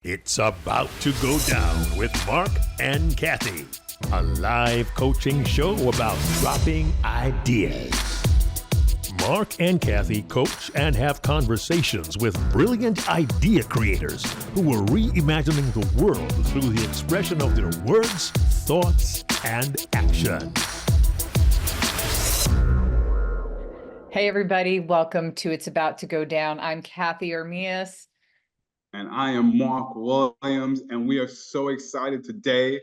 It's about to go down with Marc and Cathey, a live coaching show about dropping ideas. Marc and Cathey coach and have conversations with brilliant idea creators who are reimagining the world through the expression of their words, thoughts, and actions. Hey, everybody. Welcome to It's About to Go Down. I'm Cathey Armillas. And I am Marc Williams, and we are so excited today.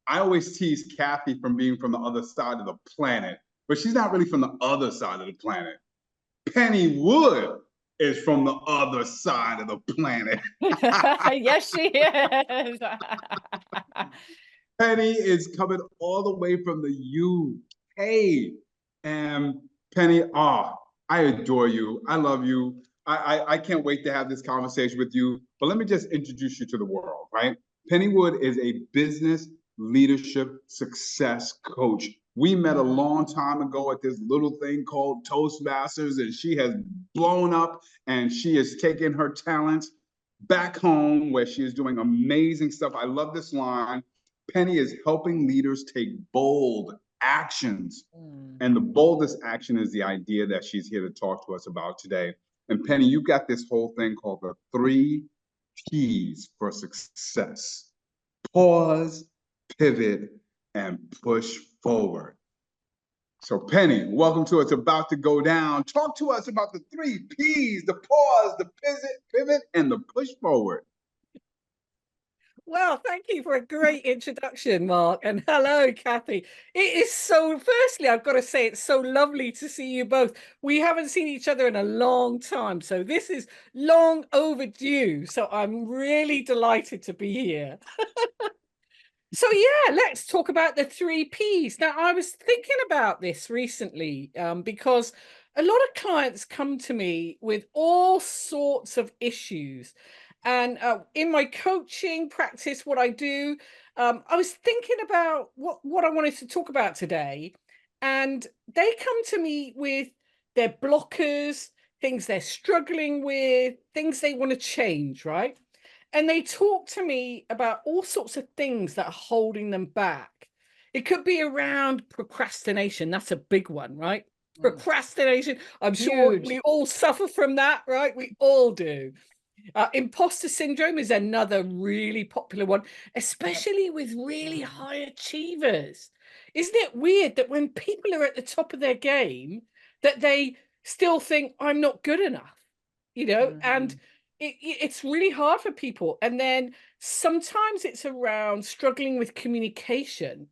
I always tease Cathey from being from the other side of the planet, but she's not really from the other side of the planet. Penny Wood is from the other side of the planet. Yes, she is. Penny is coming all the way from the UK. And Penny, I adore you. I love you. I can't wait to have this conversation with you. But let me just introduce you to the world, right? Penny Wood is a business leadership success coach. We met a long time ago at this little thing called Toastmasters, and she has blown up and she has taken her talents back home where she is doing amazing stuff. I love this line. Penny is helping leaders take bold actions. And the boldest action is the idea that she's here to talk to us about today. And Penny, you got this whole thing called the 3 P's for success: pause, pivot, and push forward. So Penny, welcome to It's About to Go Down. Talk to us about the 3 P's: the pause, the pivot, and the push forward. Well, thank you for a great introduction, Marc. And hello, Cathey. It is so, firstly, I've got to say, it's so lovely to see you both. We haven't seen each other in a long time, so this is long overdue. So I'm really delighted to be here. So yeah, let's talk about the 3 Ps. Now, I was thinking about this recently because a lot of clients come to me with all sorts of issues. And in my coaching practice, what I do, I was thinking about what I wanted to talk about today. And they come to me with their blockers, things they're struggling with, things they want to change, right? And they talk to me about all sorts of things that are holding them back. It could be around procrastination. That's a big one, right? Procrastination. I'm sure we all suffer from that, right? We all do. Imposter syndrome is another really popular one, especially with really high achievers. Isn't it weird that when people are at the top of their game, that they still think I'm not good enough, and it's really hard for people. And then sometimes it's around struggling with communication.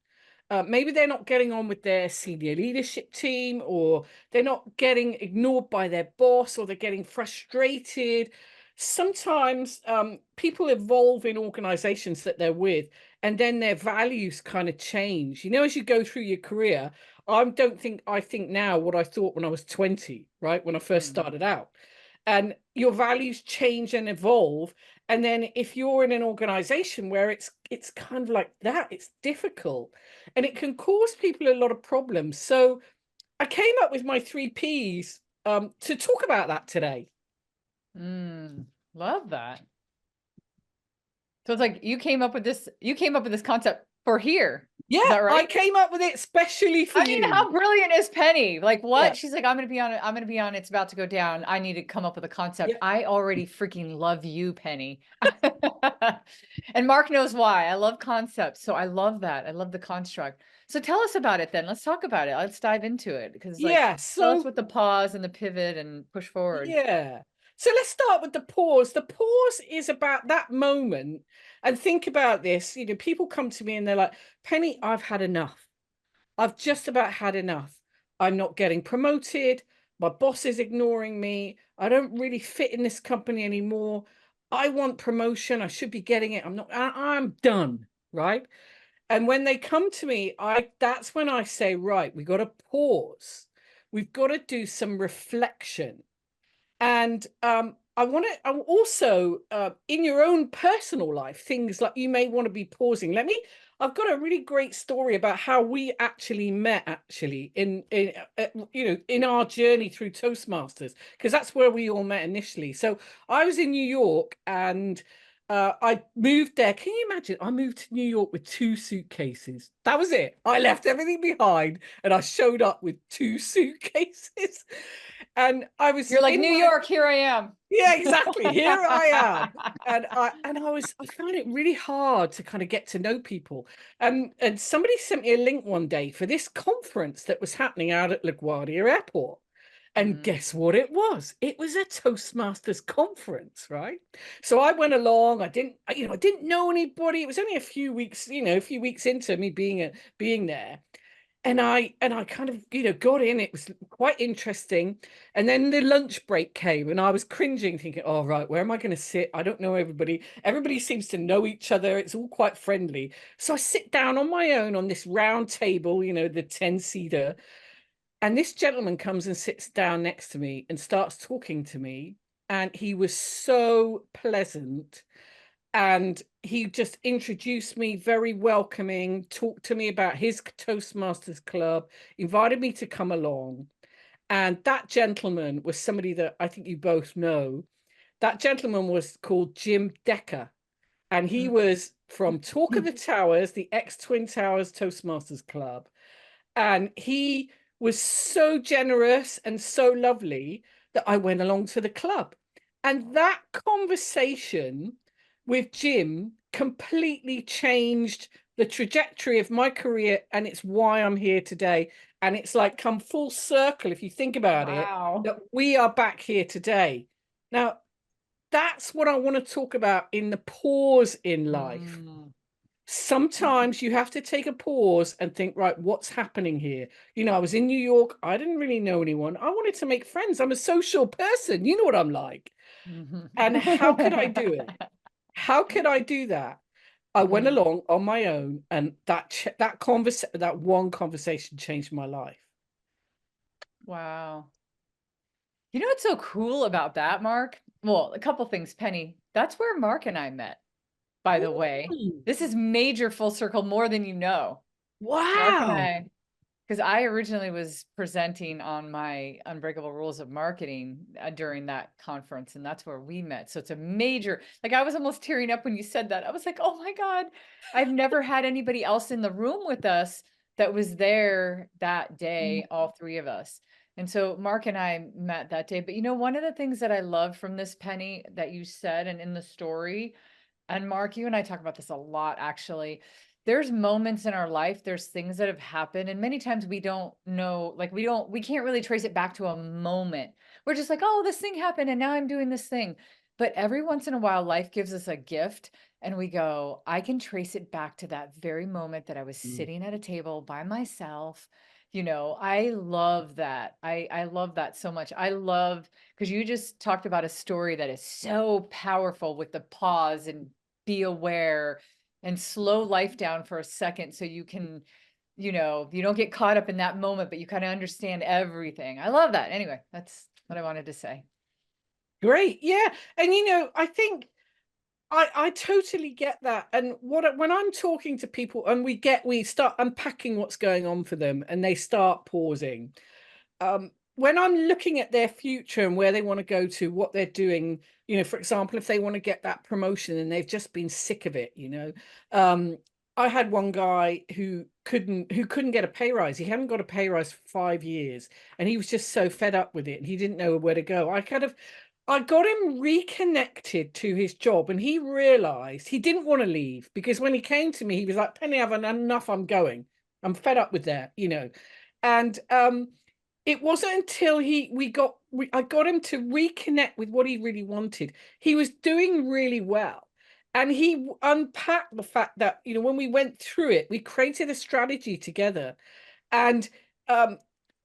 Maybe they're not getting on with their senior leadership team, or they're not getting ignored by their boss, or they're getting frustrated. Sometimes people evolve in organizations that they're with, and then their values kind of change. As you go through your career, I think now what I thought when I was 20, right? When I first started out. And your values change and evolve. And then if you're in an organization where it's kind of like that, it's difficult and it can cause people a lot of problems. So I came up with my 3 Ps to talk about that today. Love that. So it's like you came up with this concept for here. Yeah, is that right? I came up with it especially for you. I mean, how brilliant is Penny? Like what? Yeah. She's like, I'm gonna be on It's About to Go Down. I need to come up with a concept. Yeah. I already freaking love you, Penny. And Marc knows why. I love concepts. So I love that. I love the construct. So tell us about it then. Let's talk about it. Let's dive into it. Because tell us with the pause and the pivot and push forward. Yeah. So let's start with the pause. The pause is about that moment. And think about this. People come to me and they're like, Penny, I've had enough. I've just about had enough. I'm not getting promoted. My boss is ignoring me. I don't really fit in this company anymore. I want promotion. I should be getting it. I'm done. Right. And when they come to me, that's when I say, right, we got to pause. We've got to do some reflection. And I also, in your own personal life, things like you may want to be pausing. I've got a really great story about how we actually met in our journey through Toastmasters, because that's where we all met initially. So I was in New York, and I moved there. Can you imagine? I moved to New York with 2 suitcases. That was it. I left everything behind and I showed up with 2 suitcases. And I was You're like, in New my... York, here I am. Yeah, exactly. Here I am. And I found it really hard to kind of get to know people. And somebody sent me a link one day for this conference that was happening out at LaGuardia Airport. And guess what it was? It was a Toastmasters conference, right? So I went along. I didn't know anybody. It was only a few weeks into me being there. And I kind of, got in. It was quite interesting. And then the lunch break came and I was cringing, thinking, oh, right, where am I going to sit? I don't know everybody. Everybody seems to know each other. It's all quite friendly. So I sit down on my own on this round table, the 10-seater. And this gentleman comes and sits down next to me and starts talking to me. And he was so pleasant. And he just introduced me, very welcoming, talked to me about his Toastmasters club, invited me to come along. And that gentleman was somebody that I think you both know. That gentleman was called Jim Decker. And he was from Talk of the Towers, the ex-Twin Towers Toastmasters Club. And he was so generous and so lovely that I went along to the club. And that conversation with Jim completely changed the trajectory of my career, and it's why I'm here today. And it's like come full circle, if you think about it, that we are back here today. Now, that's what I want to talk about in the pause in life. Sometimes you have to take a pause and think, right, what's happening here? I was in New York. I didn't really know anyone. I wanted to make friends. I'm a social person. You know what I'm like. And how could I do it? How could I do that? I went along on my own, and that one conversation changed my life. Wow. You know what's so cool about that, Mark? Well, a couple things, Penny. That's where Mark and I met, by the way. This is major full circle, more than you know. Wow. Mark and I, because I originally was presenting on my Unbreakable Rules of Marketing during that conference, and that's where we met. So it's a major, like I was almost tearing up when you said that. I was like, oh my God, I've never had anybody else in the room with us that was there that day, all 3 of us. And so Mark and I met that day. But one of the things that I love from this, Penny, that you said and in the story, and Mark, you and I talk about this a lot, actually. There's moments in our life, there's things that have happened, and many times we don't know, like we can't really trace it back to a moment. We're just like, oh, this thing happened and now I'm doing this thing. But every once in a while, life gives us a gift and we go, I can trace it back to that very moment that I was sitting at a table by myself. I love that. I love that so much. I love, because you just talked about a story that is so powerful with the pause and be aware and slow life down for a second so you can, you don't get caught up in that moment, but you kind of understand everything. I love that. Anyway, that's what I wanted to say. Great. Yeah. And, I think I totally get that. And when I'm talking to people and we start unpacking what's going on for them and they start pausing, when I'm looking at their future and where they want to go to, what they're doing, for example, if they want to get that promotion and they've just been sick of it, I had one guy who couldn't get a pay rise. He hadn't got a pay rise for 5 years and he was just so fed up with it and he didn't know where to go. I got him reconnected to his job and he realized he didn't want to leave, because when he came to me, he was like, Penny, I've had enough. I'm going. I'm fed up with that, And it wasn't until I got him to reconnect with what he really wanted. He was doing really well. And he unpacked the fact that, when we went through it, we created a strategy together. And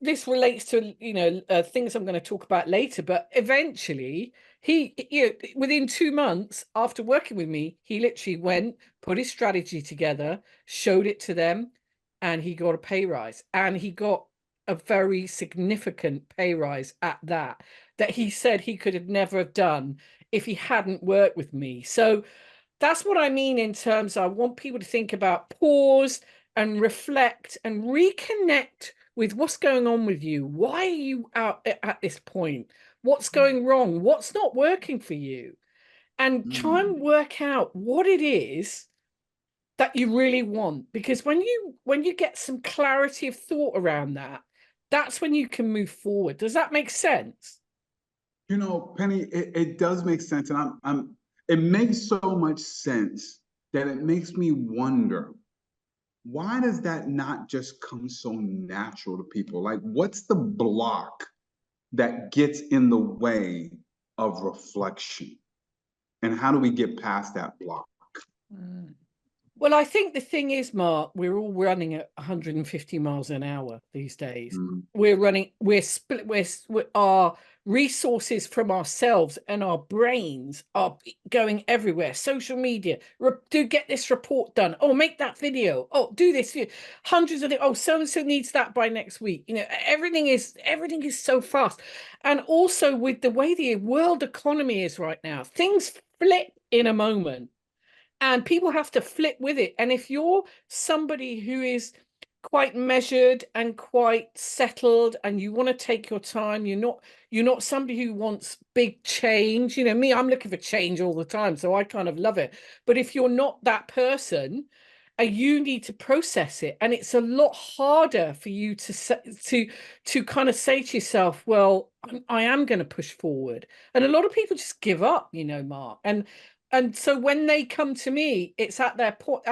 this relates to, things I'm going to talk about later, but eventually he, within 2 months after working with me, he literally went, put his strategy together, showed it to them, and he got a pay rise. And he got a very significant pay rise at that he said he could have never have done if he hadn't worked with me. So that's what I mean in terms of, I want people to think about pause and reflect and reconnect with what's going on with you. Why are you out at this point? What's going wrong? What's not working for you? and try and work out what it is that you really want. Because when you get some clarity of thought around that, that's when you can move forward. Does that make sense? You know, Penny, it does make sense. And it makes so much sense that it makes me wonder, why does that not just come so natural to people? Like, what's the block that gets in the way of reflection? And how do we get past that block? Well, I think the thing is, Mark, we're all running at 150 miles an hour these days. Our resources from ourselves and our brains are going everywhere. Social media, do get this report done. Oh, make that video. Oh, do this. Hundreds of it. Oh, so-and-so needs that by next week. You know, everything is so fast. And also with the way the world economy is right now, things flip in a moment. And people have to flip with it. And if you're somebody who is quite measured and quite settled and you want to take your time, you're not somebody who wants big change. You know, me, I'm looking for change all the time, so I kind of love it. But if you're not that person, you need to process it, and it's a lot harder for you to kind of say to yourself, well, I am going to push forward. And a lot of people just give up, you know, Mark. And so when they come to me, it's at their point.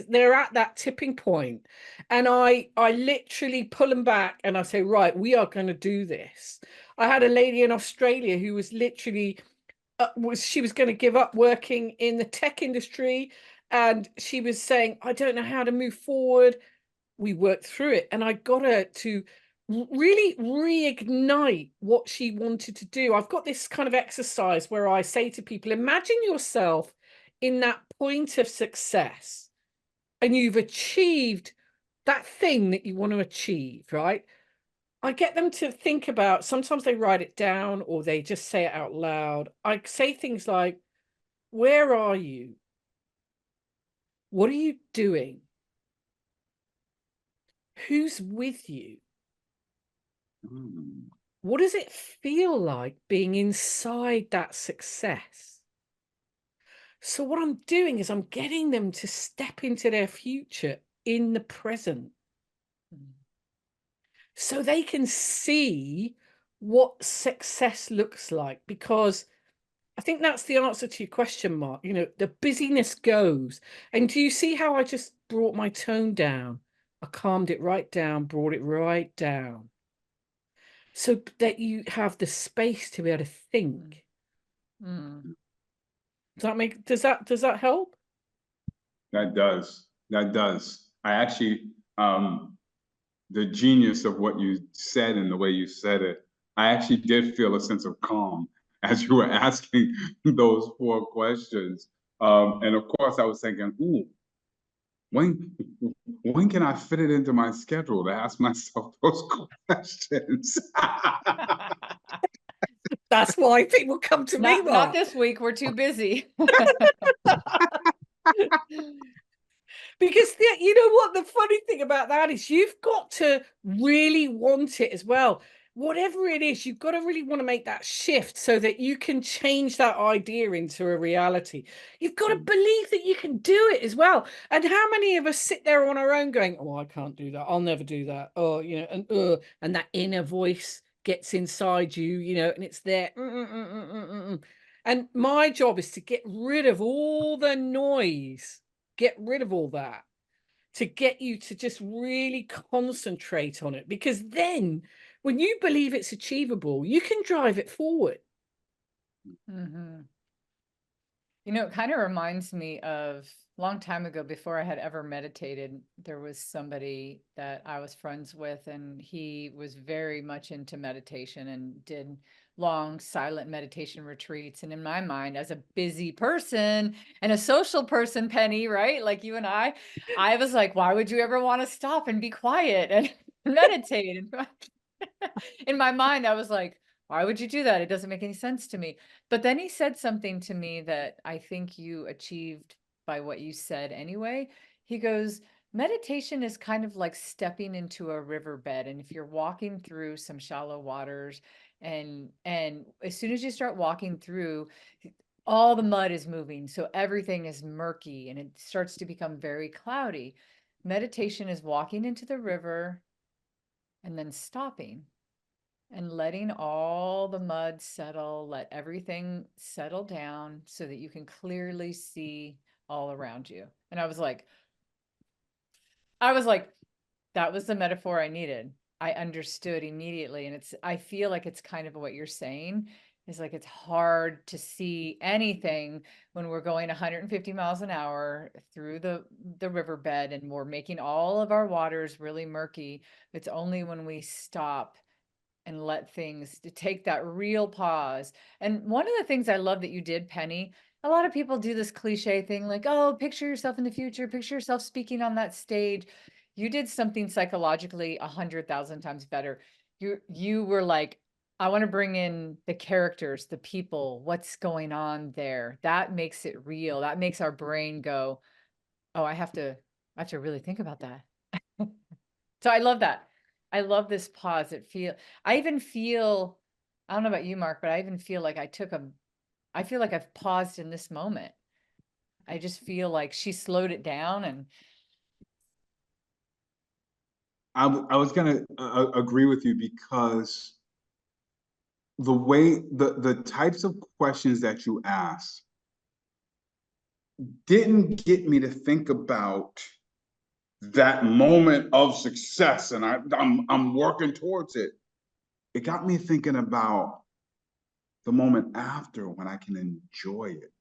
They're at that tipping point, and I literally pull them back and I say, right, we are going to do this. I had a lady in Australia who was literally she was going to give up working in the tech industry, and she was saying, I don't know how to move forward. We worked through it, and I got her to really reignite what she wanted to do. I've got this kind of exercise where I say to people, imagine yourself in that point of success and you've achieved that thing that you want to achieve, right? I get them to think about, sometimes they write it down or they just say it out loud. I say things like, where are you? What are you doing? Who's with you? What does it feel like being inside that success? So what I'm doing is I'm getting them to step into their future in the present, so they can see what success looks like. Because I think that's the answer to your question, Mark. You know, the busyness goes. And do you see how I just brought my tone down? I calmed it right down, brought it right down, so that you have the space to be able to think. Does that help? That does. I actually, the genius of what you said and the way you said it, I actually did feel a sense of calm as you were asking those 4 questions. And of course I was thinking, ooh, when can I fit it into my schedule to ask myself those questions? That's why people come to me, Mark. Not this week. We're too busy. Because you know what the funny thing about that is, you've got to really want it as well. Whatever it is, you've got to really want to make that shift so that you can change that idea into a reality. You've got to believe that you can do it as well. And how many of us sit there on our own going, oh, I can't do that. I'll never do that. Oh, you know, and that inner voice gets inside you, you know, and it's there. And my job is to get rid of all the noise, get rid of all that, to get you to just really concentrate on it. Because then when you believe it's achievable, you can drive it forward. You know, it kind of reminds me of a long time ago, before I had ever meditated, there was somebody that I was friends with, and he was very much into meditation and did long silent meditation retreats. And in my mind, as a busy person and a social person, Penny, right? Like you and I was like, why would you ever want to stop and be quiet and meditate? And in my mind, I was like, why would you do that? It doesn't make any sense to me. But then he said something to me that I think you achieved by what you said anyway. He goes, meditation is kind of like stepping into a riverbed. And if you're walking through some shallow waters, and as soon as you start walking through, all the mud is moving. So everything is murky and it starts to become very cloudy. Meditation is walking into the river and then stopping and letting all the mud settle, let everything settle down so that you can clearly see all around you. And I was like, that was the metaphor I needed. I understood immediately. And I feel like it's kind of what you're saying is like, it's hard to see anything when we're going 150 miles an hour through the riverbed and we're making all of our waters really murky. It's only when we stop and let things to take that real pause. And one of the things I love that you did, Penny, a lot of people do this cliche thing like, oh, picture yourself in the future, picture yourself speaking on that stage. You did something psychologically 100,000 times better. You were like, I want to bring in the characters, the people, what's going on there. That makes it real. That makes our brain go, oh, I have to really think about that. So I love that. I love this pause. I even feel, I don't know about you, Mark, but I even feel like I feel like I've paused in this moment. I just feel like she slowed it down. And I was gonna agree with you, because the way the types of questions that you asked didn't get me to think about that moment of success, and I'm working towards it. It got me thinking about the moment after, when I can enjoy it.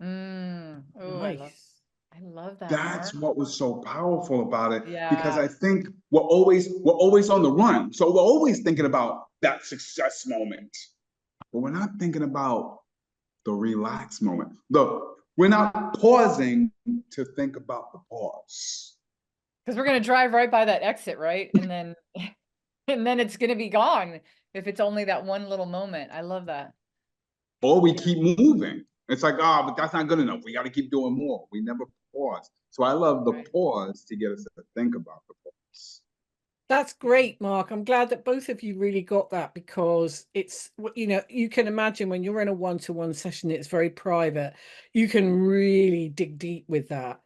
oh, Nice. I love that, That's Mark. what was so powerful about it, because Yeah. I think we're always on the run. So we're always thinking about that success moment, but we're not thinking about the relaxed moment. We're not pausing to think about the pause. Because we're going to drive right by that exit, right? And then, and then it's going to be gone if it's only that one little moment. I love that. Or we keep moving. It's like, but that's not good enough. We got to keep doing more. We never pause. So I love the pause to get us to think about the pause. That's great, Mark. I'm glad that both of you really got that, because it's, you know, you can imagine when you're in a one-to-one session, it's very private. You can really dig deep with that.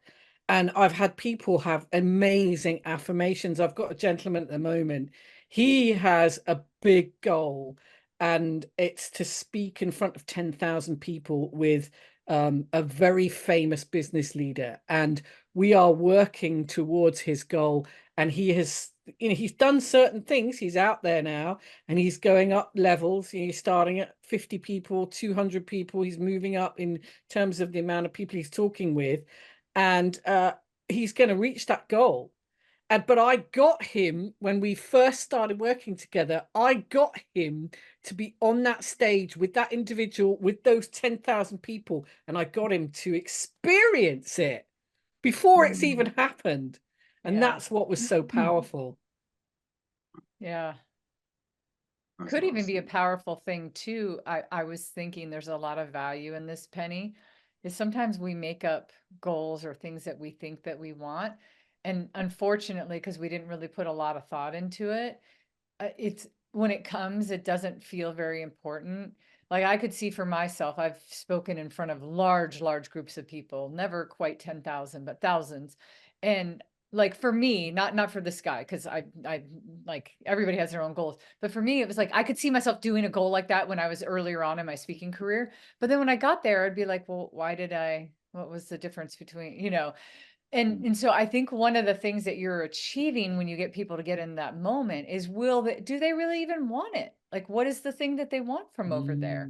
And I've had people have amazing affirmations. I've got a gentleman at the moment. He has a big goal, and it's to speak in front of 10,000 people with a very famous business leader. And we are working towards his goal. And he has, you know, he's done certain things. He's out there now and he's going up levels. You know, he's starting at 50 people, 200 people. He's moving up in terms of the amount of people he's talking with. And he's going to reach that goal. But I got him, when we first started working together, I got him to be on that stage with that individual, with those 10,000 people. And I got him to experience it before it's even happened. And that's what was so powerful. Yeah. That's Could even awesome. be a powerful thing too. I was thinking there's a lot of value in this, Penny, is sometimes we make up goals or things that we think that we want. And unfortunately, because we didn't really put a lot of thought into it, it's when it comes, it doesn't feel very important. Like I could see for myself, I've spoken in front of large groups of people, never quite 10,000, but thousands. And like for me, not for this guy, because I like everybody has their own goals. But for me, it was like I could see myself doing a goal like that when I was earlier on in my speaking career. But then when I got there, I'd be like, well, what was the difference between, you know? And so I think one of the things that you're achieving when you get people to get in that moment is do they really even want it? Like, what is the thing that they want from over there?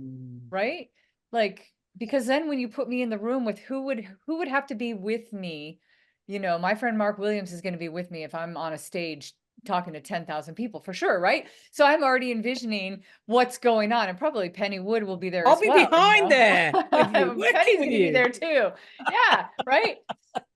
Right? Like, because then when you put me in the room with who would have to be with me, you know, my friend Marc Williams is going to be with me if I'm on a stage talking to 10,000 people for sure. Right. So I'm already envisioning what's going on, and probably Penny Wood will be there I'll as be well. behind there with you, Penny's working going with to be you. there too. Yeah. Right.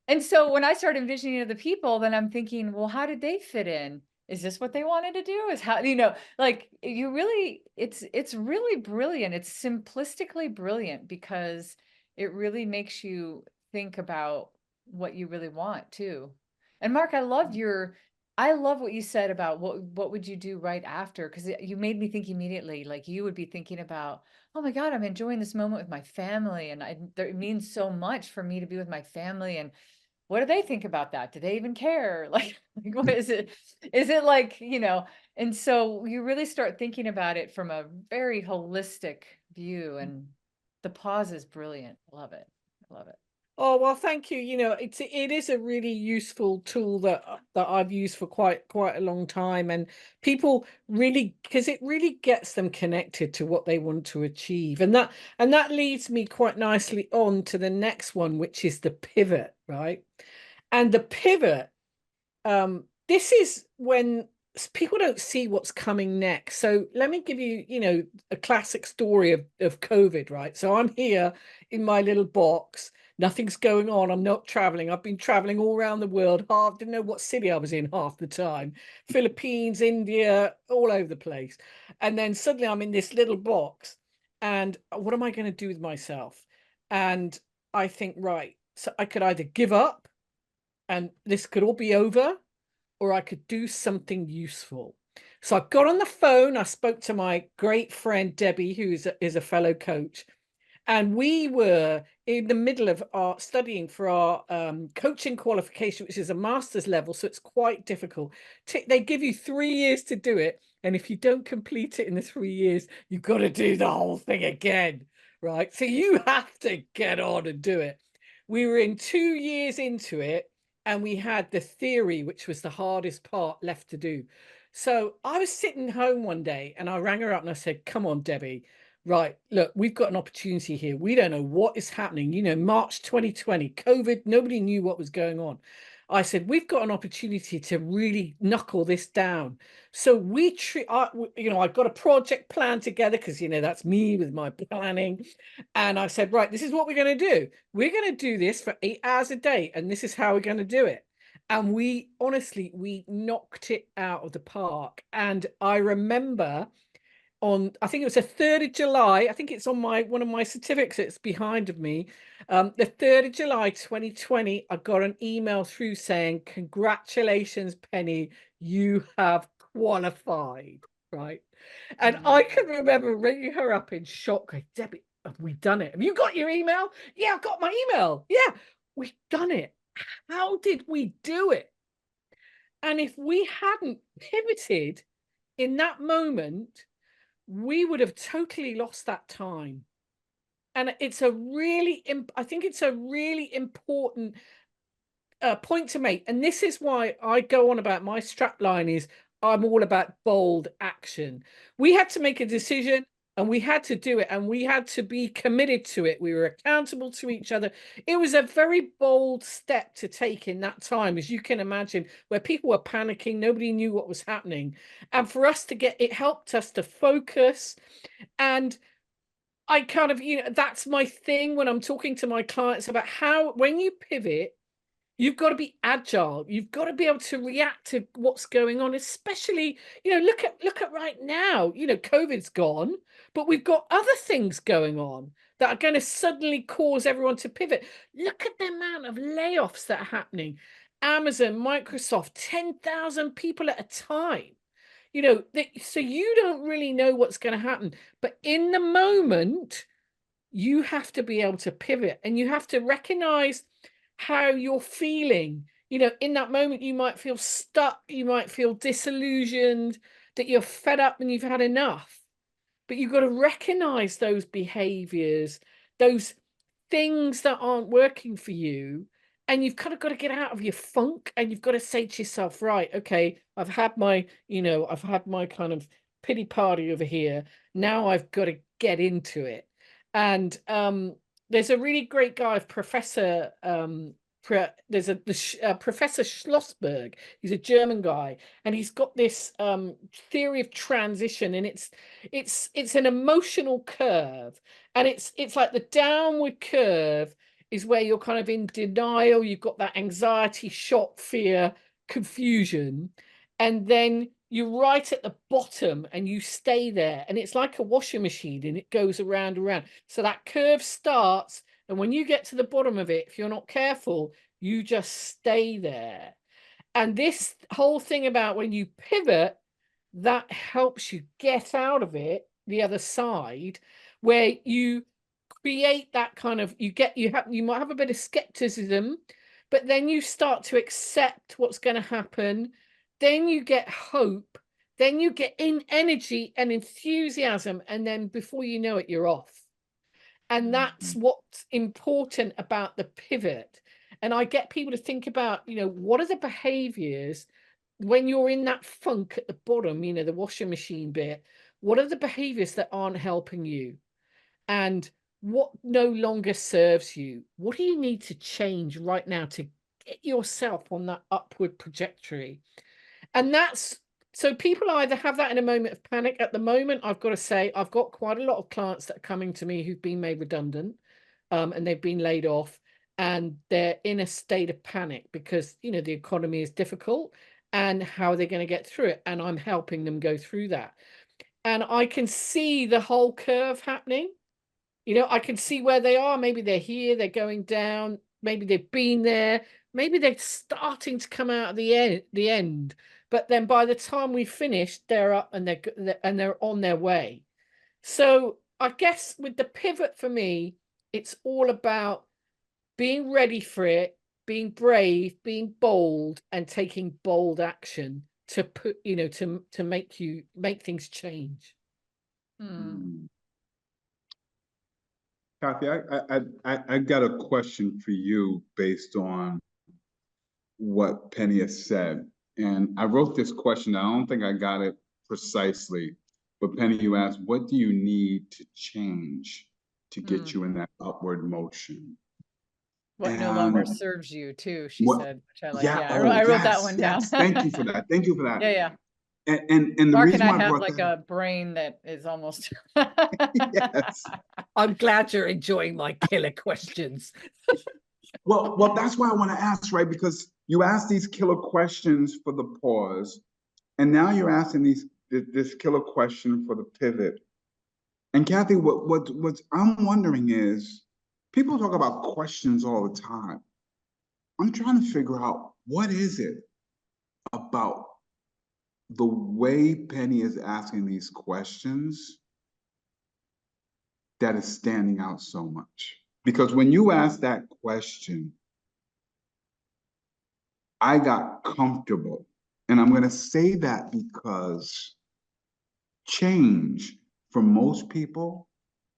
And so when I start envisioning the people, then I'm thinking, well, how did they fit in? Is this what they wanted to do? Is how, you know, like you really, it's really brilliant. It's simplistically brilliant because it really makes you think about what you really want too. And Mark, I love what you said about what would you do right after? Because you made me think immediately, like you would be thinking about, oh my God, I'm enjoying this moment with my family. And it means so much for me to be with my family. And what do they think about that? Do they even care? Like what is it? Is it like, and so you really start thinking about it from a very holistic view, and the pause is brilliant. Love it. Love it. Oh, well, thank you. It is a really useful tool that I've used for quite a long time, and people really, because it really gets them connected to what they want to achieve, and that leads me quite nicely on to the next one, which is the pivot, right? And the pivot, this is when people don't see what's coming next. So let me give you, a classic story of COVID, right? So I'm here in my little box. Nothing's going on. I'm not traveling. I've been traveling all around the world. Didn't know what city I was in half the time. Philippines, India, all over the place. And then suddenly I'm in this little box. And what am I going to do with myself? And I think, right, so I could either give up and this could all be over, or I could do something useful. So I got on the phone. I spoke to my great friend, Debbie, who is a fellow coach. And we were in the middle of our studying for our coaching qualification, which is a master's level. So it's quite difficult. They give you 3 years to do it. And if you don't complete it in the 3 years, you've got to do the whole thing again, right? So you have to get on and do it. We were in 2 years into it, and we had the theory, which was the hardest part left to do. So I was sitting home one day and I rang her up and I said, come on, Debbie. Right, look, we've got an opportunity here. We don't know what is happening. March 2020, COVID, nobody knew what was going on. I said, we've got an opportunity to really knuckle this down. So I've got a project plan together because, that's me with my planning. And I said, right, this is what we're going to do. We're going to do this for 8 hours a day. And this is how we're going to do it. And we knocked it out of the park. And I remember I think it was the 3rd of July. I think it's on one of my certificates behind of me. The 3rd of July, 2020, I got an email through saying, congratulations, Penny, you have qualified, right? And I can remember ringing her up in shock. Debbie, have we done it? Have you got your email? Yeah, I've got my email. Yeah, we've done it. How did we do it? And if we hadn't pivoted in that moment, we would have totally lost that time. And I think it's a really important point to make. And this is why I go on about my strapline is I'm all about bold action. We had to make a decision and we had to do it, and we had to be committed to it. We were accountable to each other. It was a very bold step to take in that time, as you can imagine, where people were panicking. Nobody knew what was happening. And for us to it helped us to focus. And I kind of, that's my thing when I'm talking to my clients about how, when you pivot, you've got to be agile. You've got to be able to react to what's going on, especially, look at right now, COVID's gone, but we've got other things going on that are going to suddenly cause everyone to pivot. Look at the amount of layoffs that are happening. Amazon, Microsoft, 10,000 people at a time. So you don't really know what's going to happen. But in the moment, you have to be able to pivot, and you have to recognize how you're feeling. In that moment, you might feel stuck, you might feel disillusioned, that you're fed up and you've had enough. But you've got to recognize those behaviors, those things that aren't working for you. And you've kind of got to get out of your funk, and you've got to say to yourself, right, okay, I've had my kind of pity party over here. Now I've got to get into it. And there's a really great guy, Professor Professor Schlossberg. He's a German guy, and he's got this theory of transition, and it's an emotional curve, and it's like the downward curve is where you're kind of in denial. You've got that anxiety, shock, fear, confusion, and then you're right at the bottom and you stay there, and it's like a washing machine and it goes around and around. So that curve starts, and when you get to the bottom of it, if you're not careful, you just stay there. And this whole thing about when you pivot, that helps you get out of it, the other side, where you create that kind of, you might have a bit of skepticism, but then you start to accept what's going to happen. Then you get hope. Then you get in energy and enthusiasm. And then before you know it, you're off. And that's what's important about the pivot. And I get people to think about, what are the behaviors when you're in that funk at the bottom, the washing machine bit? What are the behaviors that aren't helping you? And what no longer serves you? What do you need to change right now to get yourself on that upward trajectory? And that's, so people either have that in a moment of panic. At the moment, I've got to say, I've got quite a lot of clients that are coming to me who've been made redundant, and they've been laid off, and they're in a state of panic because, the economy is difficult and how they're going to get through it. And I'm helping them go through that. And I can see the whole curve happening. I can see where they are. Maybe they're here, they're going down. Maybe they've been there. Maybe they're starting to come out of the end. But then by the time we finish, they're up and they're on their way. So I guess with the pivot for me, it's all about being ready for it, being brave, being bold, and taking bold action to put, to make things change. Cathey, I got a question for you based on what Penny has said. And I wrote this question. I don't think I got it precisely, but Penny, you asked, what do you need to change to get you in that upward motion? What no longer serves you too, she said, which I like. Yeah, I wrote that one down. Thank you for that. Thank you for that. Yeah. And the Mark reason and I why have like a brain that is almost. Yes. I'm glad you're enjoying my killer questions. Well, that's why I want to ask, right? Because you asked these killer questions for the pause, and now you're asking this killer question for the pivot. And Cathey, what I'm wondering is, people talk about questions all the time. I'm trying to figure out, what is it about the way Penny is asking these questions that is standing out so much? Because when you ask that question, I got comfortable. And I'm going to say that because change for most people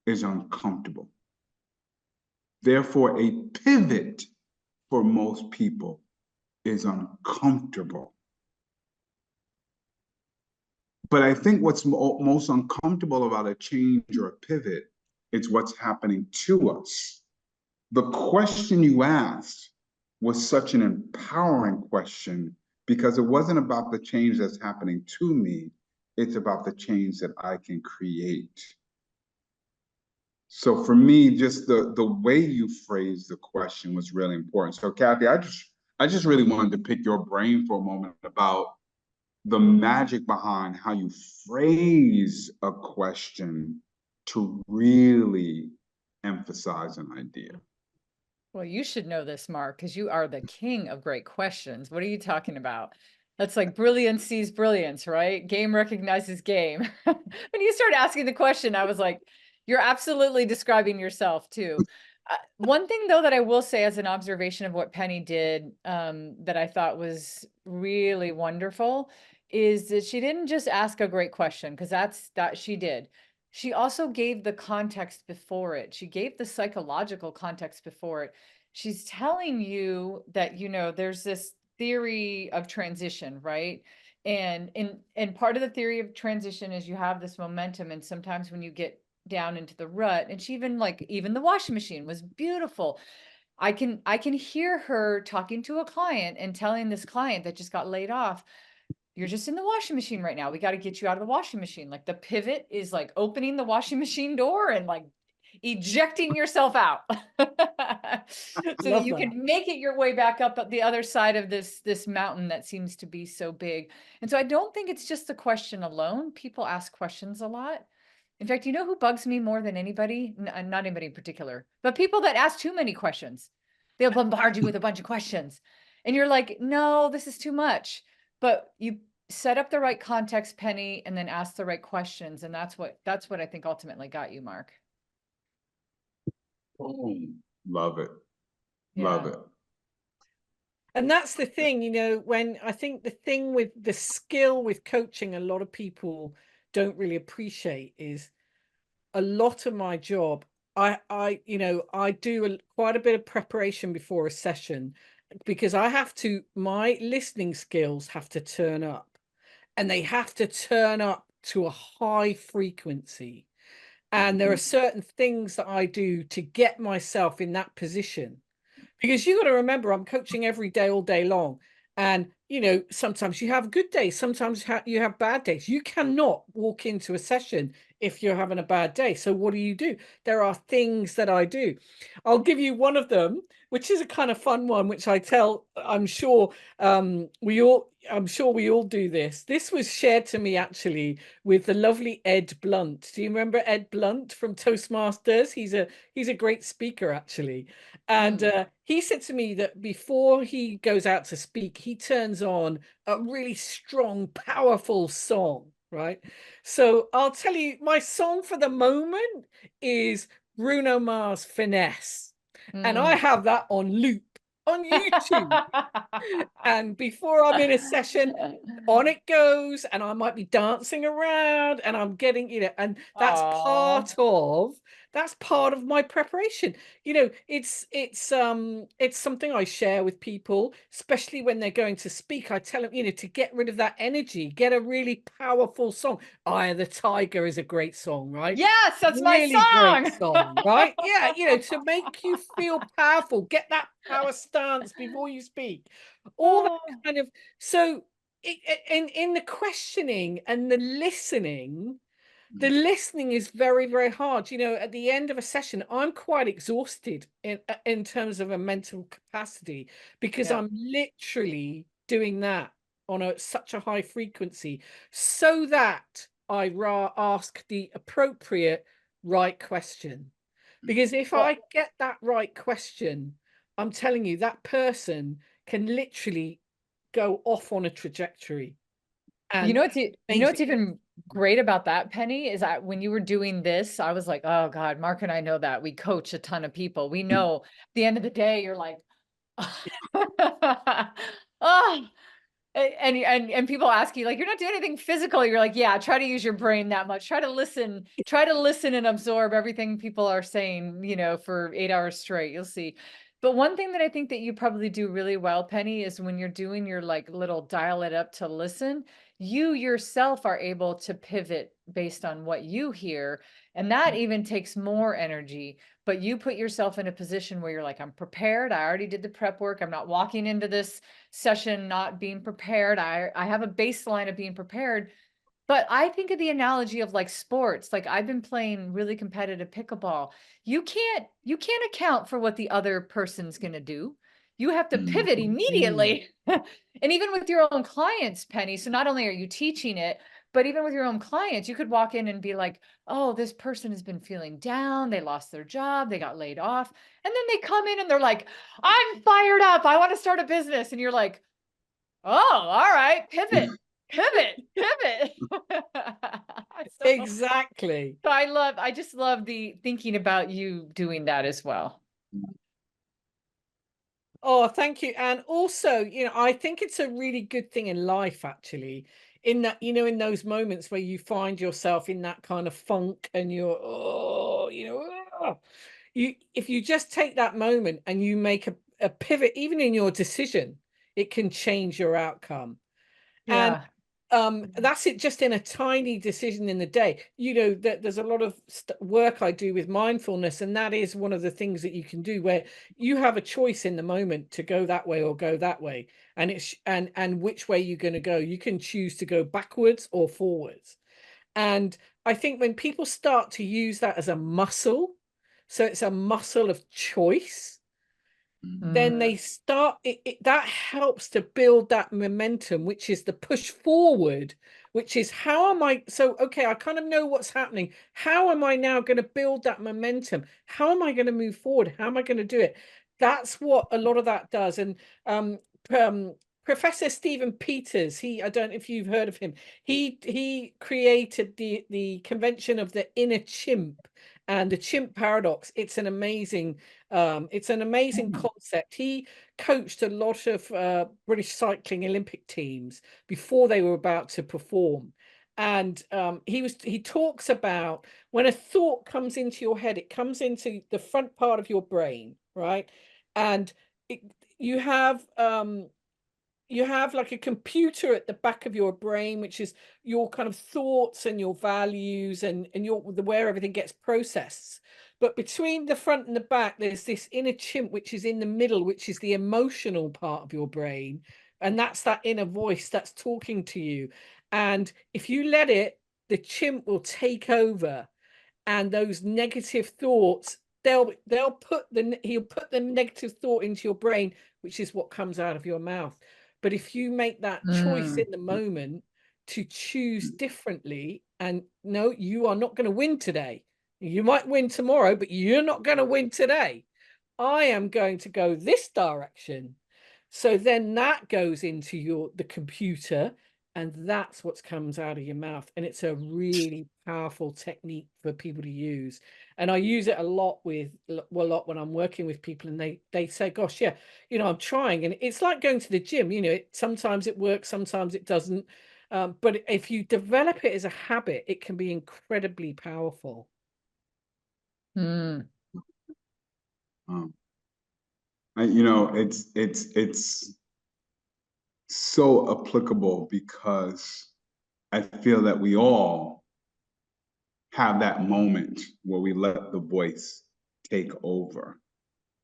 is uncomfortable. Therefore, a pivot for most people is uncomfortable. But I think what's most uncomfortable about a change or a pivot is what's happening to us. The question you asked was such an empowering question because it wasn't about the change that's happening to me. It's about the change that I can create. So for me, just the way you phrased the question was really important. So Cathey, I just really wanted to pick your brain for a moment about the magic behind how you phrase a question to really emphasize an idea. Well, you should know this, Mark, because you are the king of great questions. What are you talking about? That's like brilliance sees brilliance, right? Game recognizes game. When you start asking the question, I was like, you're absolutely describing yourself too. One thing though that I will say as an observation of what Penny did that I thought was really wonderful is that she didn't just ask a great question, because that she did. She also gave the context before it. She gave the psychological context before it. She's telling you that, there's this theory of transition, right? And part of the theory of transition is you have this momentum. And sometimes when you get down into the rut, and she even the washing machine was beautiful. I can hear her talking to a client and telling this client that just got laid off, you're just in the washing machine right now. We got to get you out of the washing machine. Like the pivot is like opening the washing machine door and like ejecting yourself out so that you can make it your way back up the other side of this mountain that seems to be so big. And so I don't think it's just the question alone. People ask questions a lot. In fact, you know who bugs me more than anybody? Not anybody in particular, but people that ask too many questions. They'll bombard you with a bunch of questions. And you're like, no, this is too much. But you set up the right context, Penny, and then ask the right questions. And that's what I think ultimately got you, Mark. Love it. Love it. And that's the thing, you know, when I think the thing with the skill with coaching, a lot of people don't really appreciate is a lot of my job. I do quite a bit of preparation before a session because my listening skills have to turn up, and they have to turn up to a high frequency. And there are certain things that I do to get myself in that position. Because you got to remember, I'm coaching every day, all day long. And, you know, sometimes you have good days, sometimes you have bad days. You cannot walk into a session if you're having a bad day. So what do? There are things that I do. I'll give you one of them, which is a kind of fun one, which I'm sure we all do this. This was shared to me actually with the lovely Ed Blunt. Do you remember Ed Blunt from Toastmasters? He's a great speaker actually. And he said to me that before he goes out to speak, he turns on a really strong, powerful song, right? So I'll tell you, my song for the moment is Bruno Mars' Finesse. And I have that on loop on YouTube. And before I'm in a session, on it goes, and I might be dancing around and I'm getting, you know, and that's part of my preparation. You know, it's something I share with people, especially when they're going to speak. I tell them, you know, to get rid of that energy, get a really powerful song. Eye of the Tiger is a great song, right? Yes, that's really my song. Great song, right? Yeah, you know, to make you feel powerful, get that power stance before you speak. All that kind of, so in the questioning and the listening is very, very hard. You know, at the end of a session, I'm quite exhausted in terms of a mental capacity because I'm literally doing that on such a high frequency so that I ask the appropriate right question. Because if I get that right question, I'm telling you, that person can literally go off on a trajectory. And you know what's even great about that, Penny, is that when you were doing this, I was like, oh God, Mark and I know that we coach a ton of people. We know at the end of the day, you're like, oh, and people ask you like, you're not doing anything physical. You're like, yeah, try to use your brain that much. Try to listen and absorb everything people are saying, you know, for 8 hours straight. You'll see. But one thing that I think that you probably do really well, Penny, is when you're doing your like little dial it up to listen, you yourself are able to pivot based on what you hear. And that even takes more energy, but you put yourself in a position where you're like, I'm prepared. I already did the prep work. I'm not walking into this session not being prepared. I have a baseline of being prepared. But I think of the analogy of like sports. Like I've been playing really competitive pickleball. You can't account for what the other person's going to do. You have to pivot immediately. And even with your own clients, Penny. So not only are you teaching it, but even with your own clients, you could walk in and be like, oh, this person has been feeling down. They lost their job. They got laid off. And then they come in and they're like, I'm fired up. I want to start a business. And you're like, oh, all right, pivot. Exactly. So I just love the thinking about you doing that as well. Oh, thank you. And also, you know, I think it's a really good thing in life, actually, in that, you know, in those moments where you find yourself in that kind of funk and you're, if you just take that moment and you make a pivot, even in your decision, it can change your outcome. Yeah. And that's it, just in a tiny decision in the day. You know, there's a lot of work I do with mindfulness, and that is one of the things that you can do where you have a choice in the moment to go that way or go that way, and it's and which way you're going to go. You can choose to go backwards or forwards. And I think when people start to use that as a muscle, so it's a muscle of choice, then they start that helps to build that momentum, which is the push forward, which is how am I, so okay, I kind of know what's happening. How am I now going to build that momentum? How am I going to move forward? How am I going to do it? That's what a lot of that does. And Professor Stephen Peters, I don't know if you've heard of him, he created the convention of the inner chimp. and the chimp paradox. It's an amazing concept. He coached a lot of British cycling Olympic teams before they were about to perform. And he talks about when a thought comes into your head, it comes into the front part of your brain, right? And you have like a computer at the back of your brain, which is your kind of thoughts and your values and where everything gets processed. But between the front and the back, there's this inner chimp, which is in the middle, which is the emotional part of your brain. And that's that inner voice that's talking to you. And if you let it, the chimp will take over, and those negative thoughts, he'll put the negative thought into your brain, which is what comes out of your mouth. But if you make that choice in the moment to choose differently, and no, you are not going to win today. You might win tomorrow, but you're not going to win today. I am going to go this direction. So then that goes into the computer, and that's what comes out of your mouth. And it's a really powerful technique for people to use. And I use it a lot when I'm working with people, and they say, gosh, yeah, I'm trying. And it's like going to the gym, sometimes it works, sometimes it doesn't. But if you develop it as a habit, it can be incredibly powerful. It's so applicable, because I feel that we all have that moment where we let the voice take over,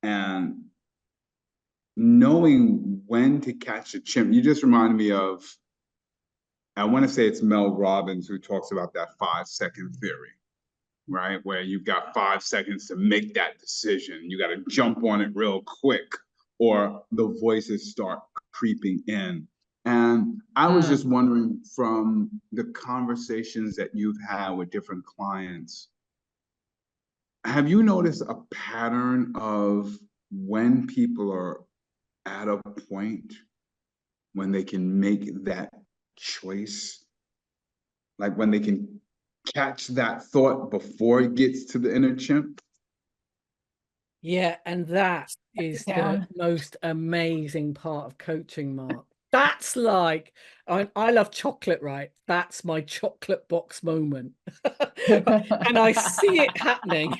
and knowing when to catch a chimp. You just reminded me of, I want to say it's Mel Robbins who talks about that 5-second theory, right? Where you've got 5 seconds to make that decision. You got to jump on it real quick, or the voices start creeping in. And I was just wondering, from the conversations that you've had with different clients, have you noticed a pattern of when people are at a point when they can make that choice? Like when they can catch that thought before it gets to the inner chimp? Yeah, and that is the most amazing part of coaching, Mark. That's like, I love chocolate, right? That's my chocolate box moment. And I see it happening.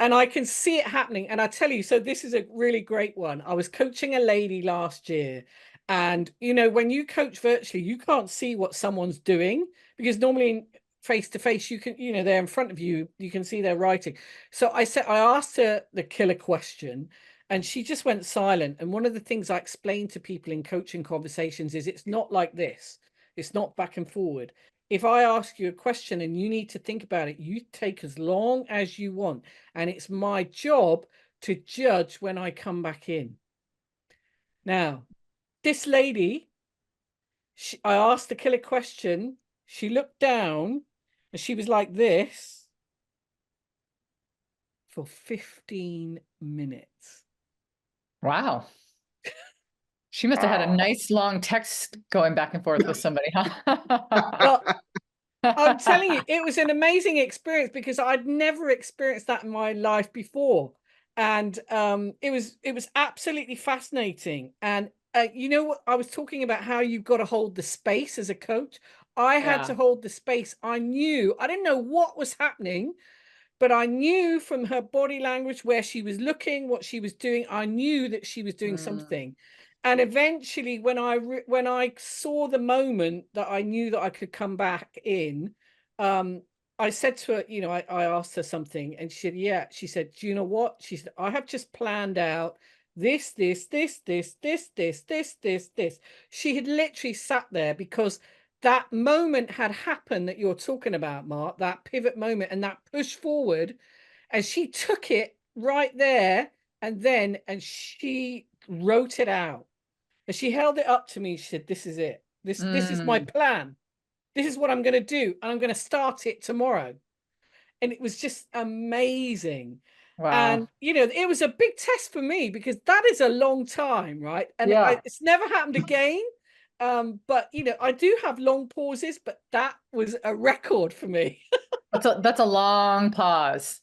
And I can see it happening. And I tell you, so this is a really great one. I was coaching a lady last year. And, when you coach virtually, you can't see what someone's doing, because normally face to face, you can, they're in front of you, you can see their writing. So I asked her the killer question, and she just went silent. And one of the things I explain to people in coaching conversations is, it's not like this. It's not back and forward. If I ask you a question and you need to think about it, you take as long as you want. And it's my job to judge when I come back in. Now, this lady, I asked the killer question. She looked down and she was like this for 15 minutes. Wow. She must have had a nice long text going back and forth with somebody, huh? Well, I'm telling you, it was an amazing experience, because I'd never experienced that in my life before. And it was absolutely fascinating. And what I was talking about, how you've got to hold the space as a coach. I had to hold the space. I didn't know what was happening, but I knew from her body language, where she was looking, what she was doing. I knew that she was doing something. And eventually, when I saw the moment that I knew that I could come back in, I said to her, I asked her something, and she said, yeah. She said, do you know what? She said, I have just planned out this. She had literally sat there, because that moment had happened that you're talking about, Mark, that pivot moment and that push forward. And she took it right there, and she wrote it out. And she held it up to me. She said, this is it. This is my plan. This is what I'm going to do. And I'm going to start it tomorrow. And it was just amazing. Wow. And, it was a big test for me, because that is a long time, right? And it's never happened again. But you know, I do have long pauses, but that was a record for me. That's a long pause.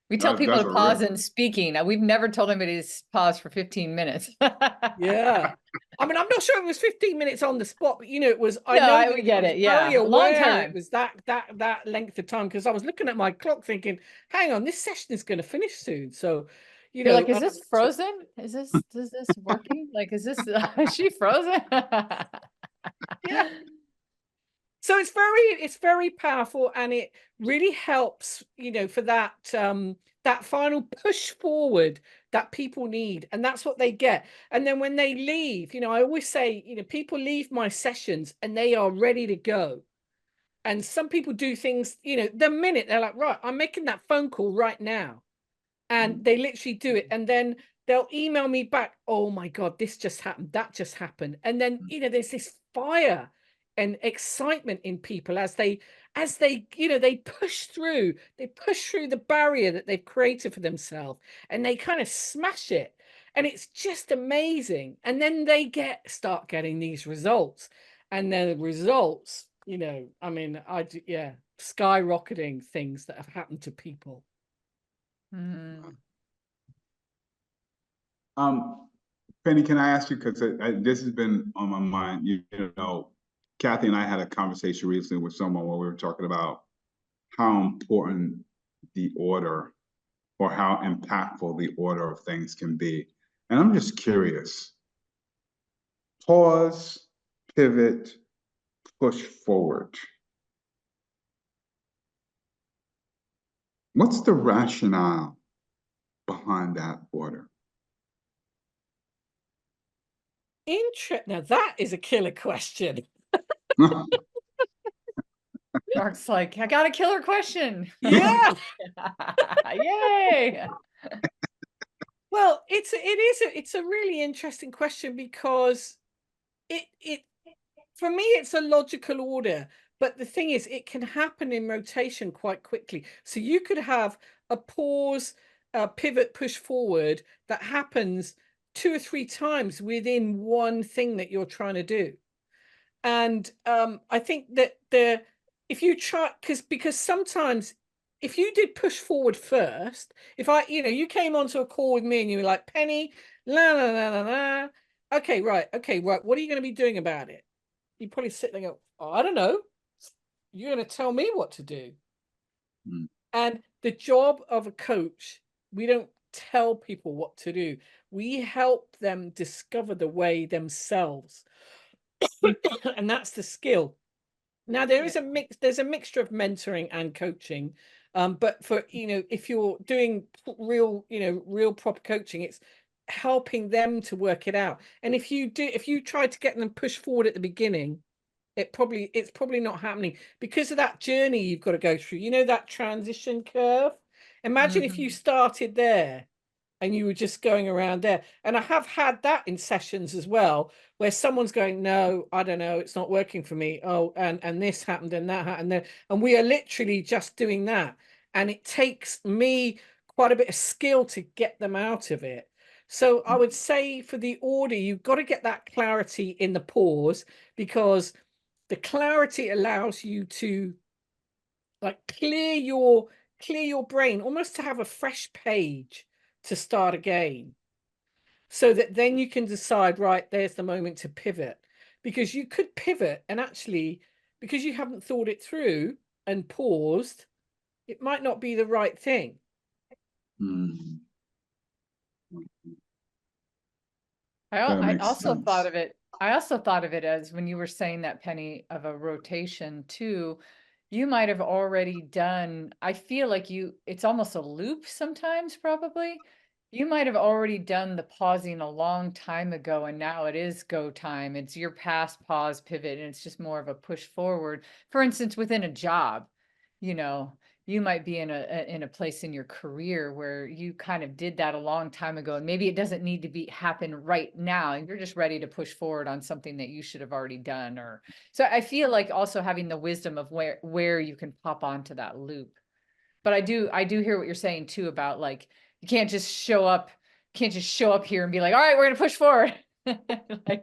We tell people That's to a pause real. in speaking. We've never told anybody to pause for 15 minutes. Yeah. I mean, I'm not sure it was 15 minutes on the spot, but you know, it was, I No, know I that we get I was it. very Yeah. A long aware it time. was that length of time, because I was looking at my clock thinking, hang on, this session is going to finish soon. So, you You're know, like, is this frozen? Is this working? Like, is is she frozen? yeah. So it's very powerful, and it really helps, you know, for that that final push forward that people need, and that's what they get. And then when they leave, you know, I always say, you know, people leave my sessions and they are ready to go. And some people do things, you know, the minute they're like, right, I'm making that phone call right now, and they literally do it, and then they'll email me back, oh my God, this just happened, that just happened. And then, you know, there's this fire and excitement in people as they you know, they push through the barrier that they've created for themselves, and they kind of smash it, and it's just amazing. And then they start getting these results, and the results, you know, I mean, yeah, skyrocketing things that have happened to people. Mm. Penny, can I ask you, because this has been on my mind. You know, Cathey and I had a conversation recently with someone where we were talking about how important the order, or how impactful the order of things can be. And I'm just curious, pause, pivot, push forward. What's the rationale behind that order? Now that is a killer question. Mark's like, I got a killer question. Yeah. Yay. Well, it's a really interesting question, because it for me it's a logical order, but the thing is, it can happen in rotation quite quickly. So you could have a pause, a pivot, push forward that happens 2 or 3 times within one thing that you're trying to do. And I think that if you try, because sometimes if you did push forward first, if you know, you came onto a call with me and you were like, Penny, la la la la la, okay, right, what are you going to be doing about it? You probably sit there and go, oh, I don't know, you're going to tell me what to do. And the job of a coach, we don't tell people what to do, we help them discover the way themselves. And that's the skill. Now there's a mixture of mentoring and coaching, but for, you know, if you're doing real proper coaching, it's helping them to work it out. And if you try to get them push forward at the beginning, it's probably not happening, because of that journey you've got to go through, you know, that transition curve. Imagine if you started there and you were just going around there. And I have had that in sessions as well, where someone's going, no, I don't know, it's not working for me. Oh, and this happened and that happened. And we are literally just doing that. And it takes me quite a bit of skill to get them out of it. So I would say for the order, you've got to get that clarity in the pause, because the clarity allows you to like clear your brain, almost to have a fresh page to start again, so that then you can decide, right, there's the moment to pivot. Because you could pivot, and actually, because you haven't thought it through and paused, it might not be the right thing. I also thought of it. I also thought of it as, when you were saying that, Penny, of a rotation too, you might have already done, I feel like it's almost a loop sometimes, probably. You might have already done the pausing a long time ago, and now it is go time. It's your past pause, pivot, and it's just more of a push forward. For instance, within a job, you know, you might be in a place in your career where you kind of did that a long time ago, and maybe it doesn't need to happen right now, and you're just ready to push forward on something that you should have already done. Or so I feel like also having the wisdom of where you can pop onto that loop. But I do hear what you're saying too, about like, you can't just show up here and be like, all right, we're gonna push forward. Like,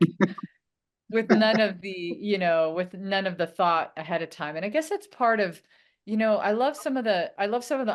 with none of the, you know, with none of the thought ahead of time. And I guess that's part of, you know, I love some of the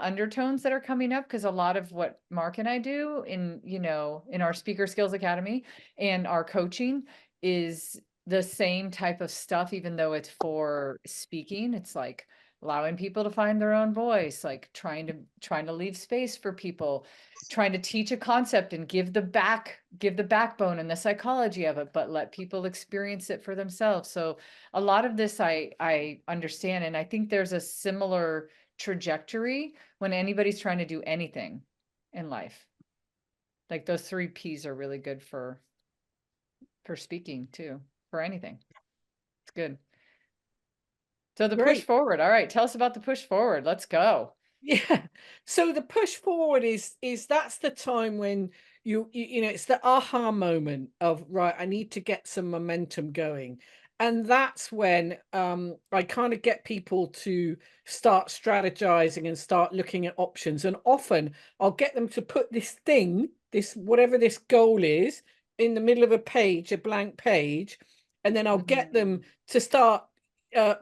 undertones that are coming up, because a lot of what Mark and I do in, you know, in our Speaker Skills Academy and our coaching is the same type of stuff, even though it's for speaking. It's like allowing people to find their own voice, like trying to leave space for people, trying to teach a concept and give the backbone and the psychology of it, but let people experience it for themselves. So a lot of this I understand, and I think there's a similar trajectory when anybody's trying to do anything in life. Like those 3 P's are really good for speaking too, for anything. It's good. So the push Great. forward. All right, tell us about the push forward. Let's go. Yeah. So the push forward is that's the time when you know, it's the aha moment of, right, I need to get some momentum going. And that's when I kind of get people to start strategizing and start looking at options. And often I'll get them to put this thing, this whatever this goal is, in the middle of a page, a blank page, and then I'll get them to start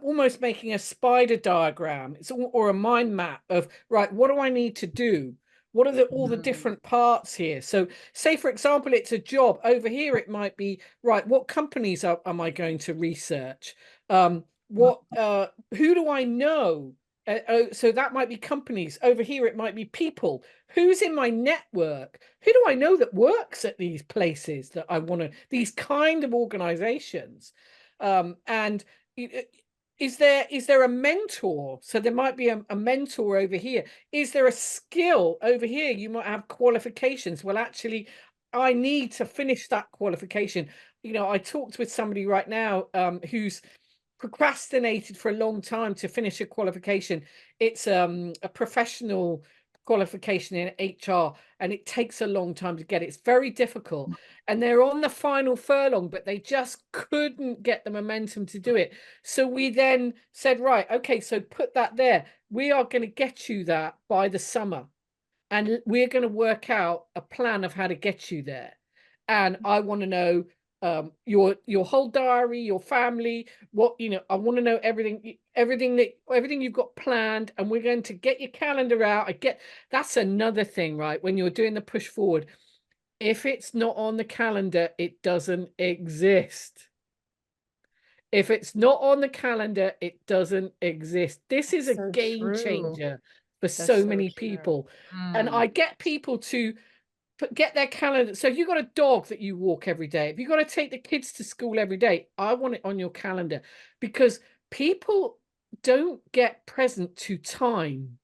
almost making a spider diagram. It's or a mind map of, right, what do I need to do? What are all the different parts here? So say, for example, it's a job. Over here, it might be, right, what companies am I going to research? Who do I know? So that might be companies. Over here, it might be people. Who's in my network? Who do I know that works at these places that I want to, these kind of organizations? And is there a mentor? So there might be a mentor over here. Is there a skill over here? You might have qualifications. Well, actually, I need to finish that qualification. You know, I talked with somebody right now who's procrastinated for a long time to finish a qualification. It's a professional qualification in HR, and it takes a long time to get it. It's very difficult, and they're on the final furlong, but they just couldn't get the momentum to do it. So we then said, right, okay, so put that there. We are going to get you that by the summer, and we're going to work out a plan of how to get you there. And I want to know your whole diary, your family, what, you know, I want to know everything you've got planned, and we're going to get your calendar out. That's another thing, right? When you're doing the push forward, if it's not on the calendar, it doesn't exist. If it's not on the calendar, it doesn't exist. This is a game changer for so many people. And I get people to get their calendar. So if you've got a dog that you walk every day, if you've got to take the kids to school every day, I want it on your calendar, because people don't get present to time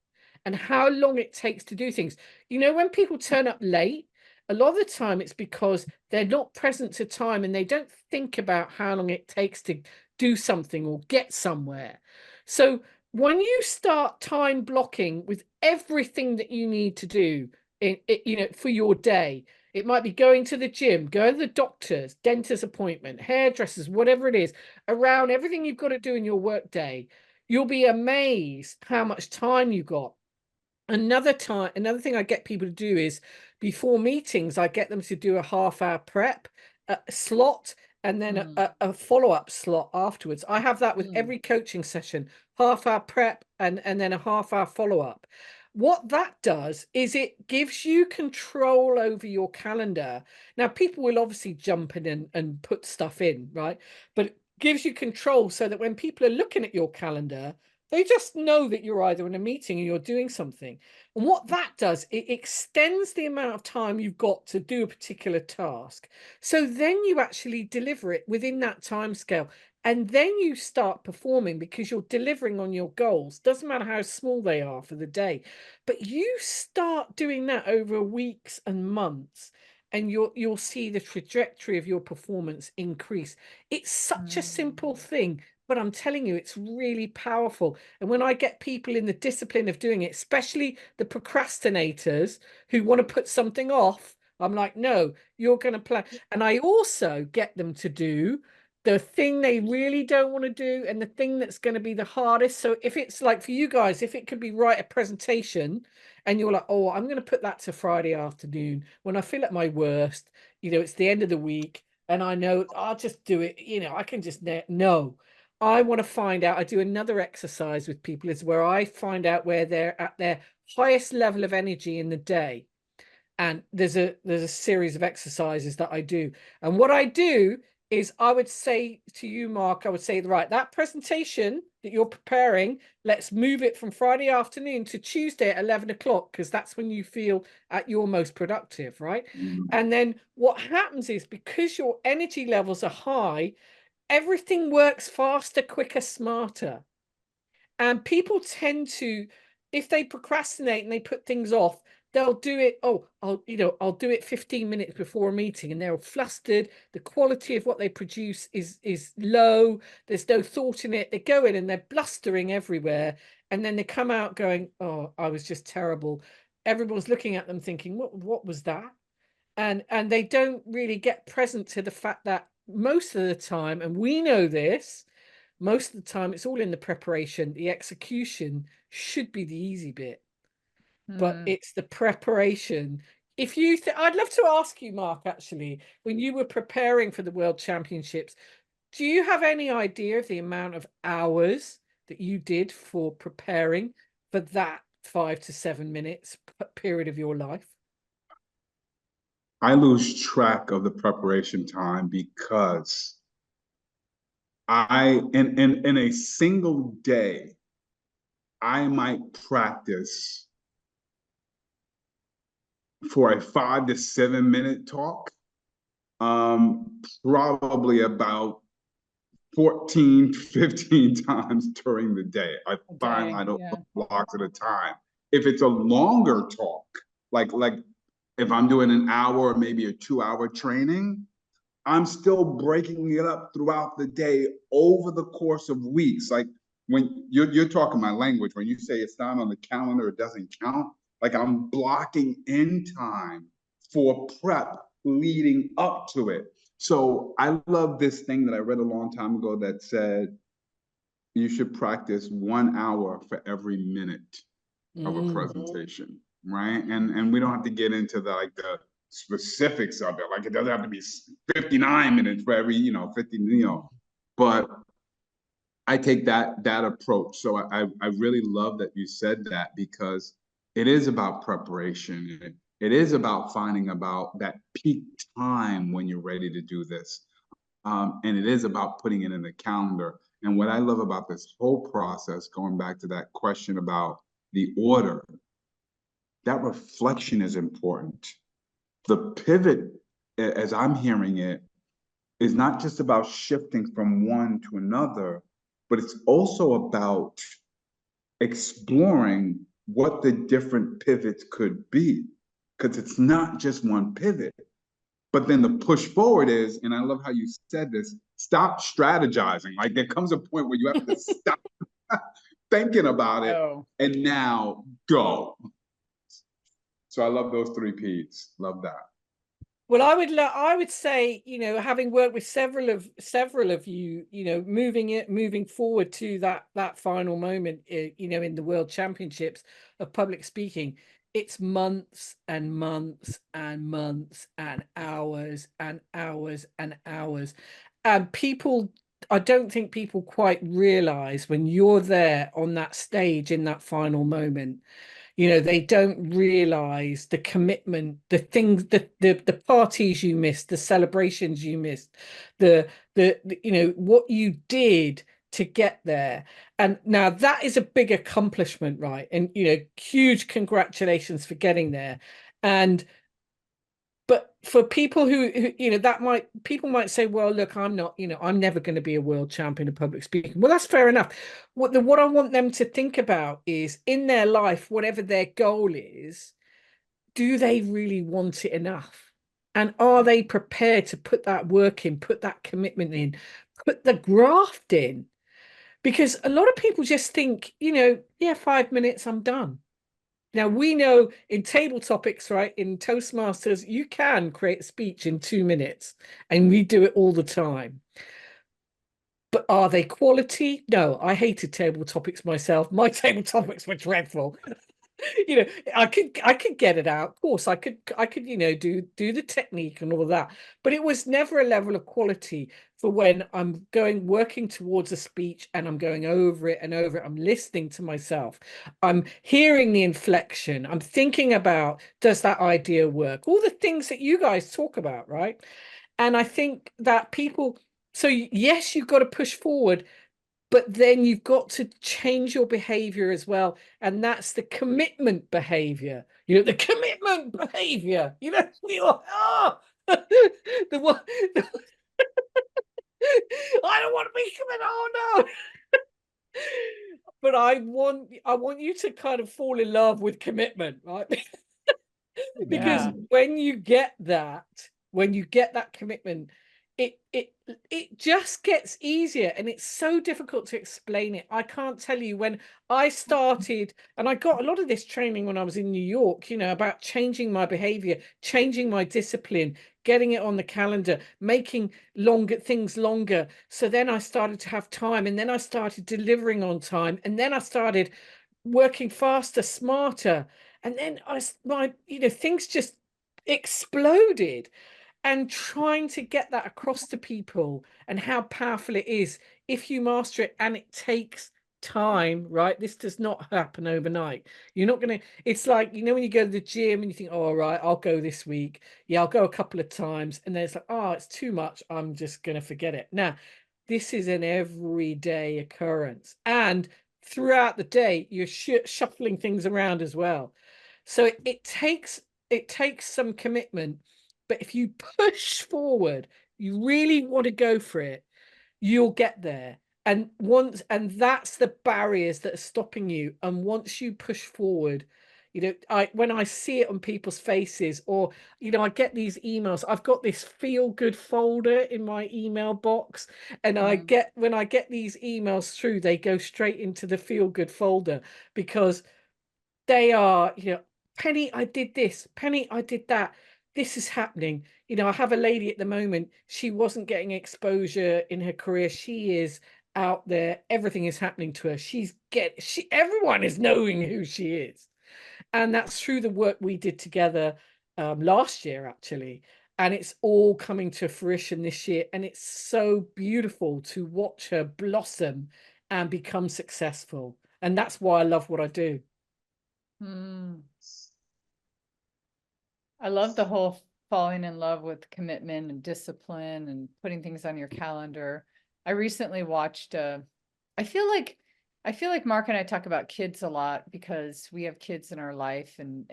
and how long it takes to do things. You know, when people turn up late, a lot of the time it's because they're not present to time and they don't think about how long it takes to do something or get somewhere. So when you start time blocking with everything that you need to do, you know, for your day, it might be going to the gym, going to the doctor's, dentist appointment, hairdressers, whatever it is, around everything you've got to do in your work day, you'll be amazed how much time you got. Another thing I get people to do is, before meetings, I get them to do a half-hour prep slot, and then a follow-up slot afterwards. I have that with every coaching session, half-hour prep and then a half-hour follow-up. What that does is it gives you control over your calendar. Now, people will obviously jump in and put stuff in, right? But it gives you control so that when people are looking at your calendar, they just know that you're either in a meeting or you're doing something. And what that does, it extends the amount of time you've got to do a particular task. So then you actually deliver it within that time scale. And then you start performing because you're delivering on your goals. Doesn't matter how small they are for the day. But you start doing that over weeks and months, and you'll see the trajectory of your performance increase. It's such a simple thing, but I'm telling you, it's really powerful. And when I get people in the discipline of doing it, especially the procrastinators who want to put something off, I'm like, no, you're going to plan. And I also get them to do the thing they really don't want to do and the thing that's going to be the hardest. So if it's like for you guys, if it could be write a presentation and you're like, oh, I'm going to put that to Friday afternoon when I feel at my worst, you know, it's the end of the week, and I know I'll just do it. I can just no. I want to find out. I do another exercise with people is where I find out where they're at their highest level of energy in the day. And there's a series of exercises that I do. And what I do is I would say to you, Mark, I would say, right, that presentation that you're preparing, let's move it from Friday afternoon to Tuesday at 11 o'clock, because that's when you feel at your most productive, right? And then what happens is, because your energy levels are high, everything works faster, quicker, smarter. And people tend to, if they procrastinate and they put things off, they'll do it. Oh, I'll do it 15 minutes before a meeting, and they're flustered. The quality of what they produce is low. There's no thought in it. They go in and they're blustering everywhere, and then they come out going, "Oh, I was just terrible." Everyone's looking at them thinking, "What was that?" And they don't really get present to the fact that most of the time, and we know this, most of the time it's all in the preparation. The execution should be the easy bit, but it's the preparation. If you I'd love to ask you, Mark, actually, when you were preparing for the World Championships, do you have any idea of the amount of hours that you did for preparing for that 5 to 7 minutes period of your life? I lose track of the preparation time because in a single day, I might practice for a 5 to 7 minute talk, probably about 14 to 15 times during the day. I find I don't blocks at a time. If it's a longer talk, like if I'm doing an hour or maybe a 2-hour training, I'm still breaking it up throughout the day over the course of weeks. Like when you're talking my language, when you say it's not on the calendar, it doesn't count. Like I'm blocking in time for prep leading up to it. So I love this thing that I read a long time ago that said you should practice 1 hour for every minute of a presentation, right? And we don't have to get into the specifics of it. Like it doesn't have to be 59 minutes for every 50, but I take that approach. So I really love that you said that, because it is about preparation. It is about finding about that peak time when you're ready to do this. And it is about putting it in the calendar. And what I love about this whole process, going back to that question about the order, that reflection is important. The pivot, as I'm hearing it, is not just about shifting from one to another, but it's also about exploring what the different pivots could be, because it's not just one pivot. But then the push forward is, and I love how you said this, stop strategizing. Like there comes a point where you have to stop thinking about it and now go. So I love those 3 Ps. Love that. Well, I would say, having worked with several of you, moving forward to that final moment, in the World Championships of public speaking, it's months and months and months and hours and hours and hours. And I don't think people quite realize when you're there on that stage in that final moment, they don't realize the commitment, the things, the parties you missed, the celebrations you missed, the what you did to get there. And now that is a big accomplishment, right? And huge congratulations for getting there. But for people who people might say, well, look, I'm not, I'm never going to be a world champion of public speaking. Well, that's fair enough. What I want them to think about is, in their life, whatever their goal is, do they really want it enough? And are they prepared to put that work in, put that commitment in, put the graft in? Because a lot of people just think, 5 minutes, I'm done. Now, we know in table topics, right, in Toastmasters, you can create a speech in 2 minutes, and we do it all the time. But are they quality? No, I hated table topics myself. My table topics were dreadful. You know, I could get it out. Of course, I could, you know, do the technique and all that, but it was never a level of quality for when I'm working towards a speech and I'm going over it and over it. I'm listening to myself. I'm hearing the inflection. I'm thinking about, does that idea work? All the things that you guys talk about, right? And I think that people, so yes, you've got to push forward, but then you've got to change your behavior as well. And that's the commitment behavior. You know, the commitment behavior. You know, we all, the one. I don't want to be committed. Oh no. But I want you to kind of fall in love with commitment, right? Because Yeah. when you get that commitment, it just gets easier, and it's so difficult to explain it. I can't tell you, when I started, and I got a lot of this training when I was in New York, you know, about changing my behavior, changing my discipline, getting it on the calendar, making things longer. So then I started to have time, and then I started delivering on time, and then I started working faster, smarter, and then you know, things just exploded. And trying to get that across to people, and how powerful it is if you master it. And it takes time, right? This does not happen overnight. You're not going to, it's like, you know, when you go to the gym and you think, oh, all right, I'll go this week. Yeah, I'll go a couple of times. And then it's like, oh, it's too much. I'm just going to forget it. Now, this is an everyday occurrence. And throughout the day, you're shuffling things around as well. So it takes some commitment. But if you push forward, you really want to go for it, you'll get there. And that's the barriers that are stopping you. And once you push forward, you know, when I see it on people's faces, or, you know, I get these emails. I've got this feel good folder in my email box, and when I get these emails through, they go straight into the feel good folder, because they are, you know, Penny, I did this. Penny, I did that. This is happening. You know, I have a lady at the moment. She wasn't getting exposure in her career. She is out there. Everything is happening to her. Everyone is knowing who she is. And that's through the work we did together last year, actually. And it's all coming to fruition this year. And it's so beautiful to watch her blossom and become successful. And that's why I love what I do. I love the whole falling in love with commitment and discipline and putting things on your calendar. I recently watched, I feel like Mark and I talk about kids a lot, because we have kids in our life, and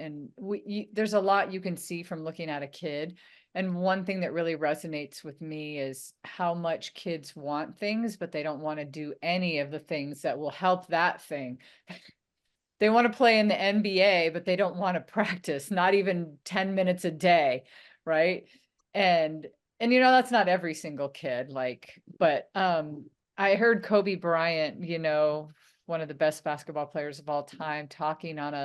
there's a lot you can see from looking at a kid. And one thing that really resonates with me is how much kids want things, but they don't want to do any of the things that will help that thing. They want to play in the NBA, but they don't want to practice, not even 10 minutes a day, right? And you know, that's not every single kid, but I heard Kobe Bryant, you know, one of the best basketball players of all time, talking on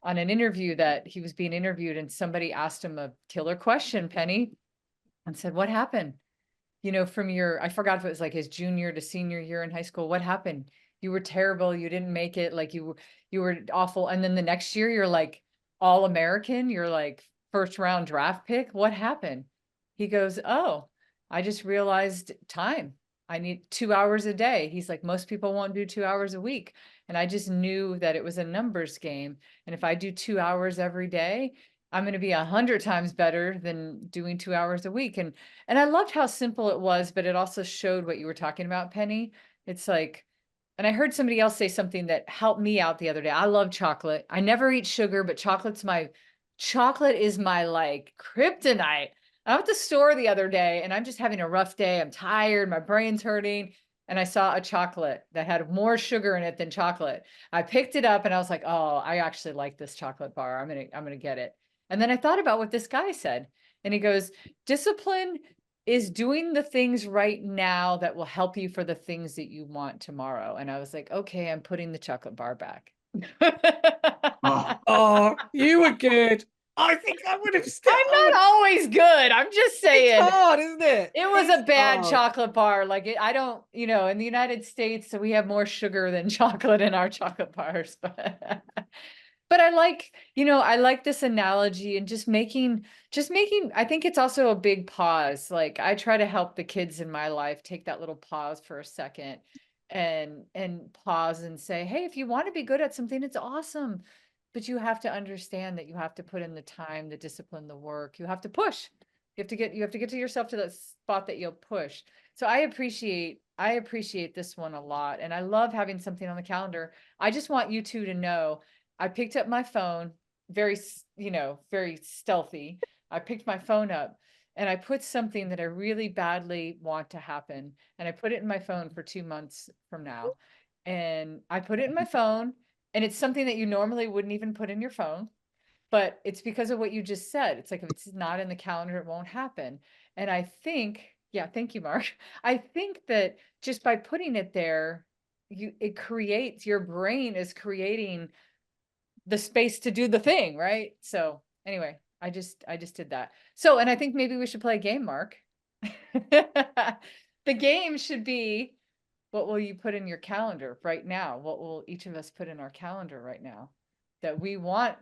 an interview, that he was being interviewed, and somebody asked him a killer question, Penny, and said, what happened? You know, from I forgot if it was like his junior to senior year in high school, what happened? You were terrible. You didn't make it. Like you were awful. And then the next year you're like All-American. You're like first round draft pick. What happened? He goes, oh, I just realized time. I need 2 hours a day. He's like, most people won't do 2 hours a week. And I just knew that it was a numbers game. And if I do 2 hours every day, I'm going to be 100 times better than doing 2 hours a week. And I loved how simple it was, but it also showed what you were talking about, Penny. It's like, and I heard somebody else say something that helped me out the other day. I love chocolate. I never eat sugar, but chocolate is my like kryptonite. I'm at the store the other day, and I'm just having a rough day. I'm tired. My brain's hurting. And I saw a chocolate that had more sugar in it than chocolate. I picked it up and I was like, oh, I actually like this chocolate bar. I'm going to get it. And then I thought about what this guy said, and he goes, discipline is doing the things right now that will help you for the things that you want tomorrow. And I was like, okay, I'm putting the chocolate bar back. Oh, you were good. I think I would have still. I'm not always good. I'm just saying. It's hard, isn't it? It was a bad chocolate bar. Like I don't, you know, in the United States, so we have more sugar than chocolate in our chocolate bars. But I like, I like this analogy and just making, I think it's also a big pause. Like I try to help the kids in my life take that little pause for a second and pause and say, hey, if you want to be good at something, it's awesome. But you have to understand that you have to put in the time, the discipline, the work. You have to push. You have to get to yourself to that spot that you'll push. So I appreciate this one a lot. And I love having something on the calendar. I just want you two to know I picked up my phone, very stealthy. I picked my phone up and I put something that I really badly want to happen. And I put it in my phone for 2 months from now. And I put it in my phone, and it's something that you normally wouldn't even put in your phone. But it's because of what you just said. It's like, if it's not in the calendar, it won't happen. And I think, yeah, thank you, Mark. I think that just by putting it there, your brain is creating the space to do the thing, right? So anyway, I just did that. So, and I think maybe we should play a game, Mark. The game should be, what will you put in your calendar right now? What will each of us put in our calendar right now that we want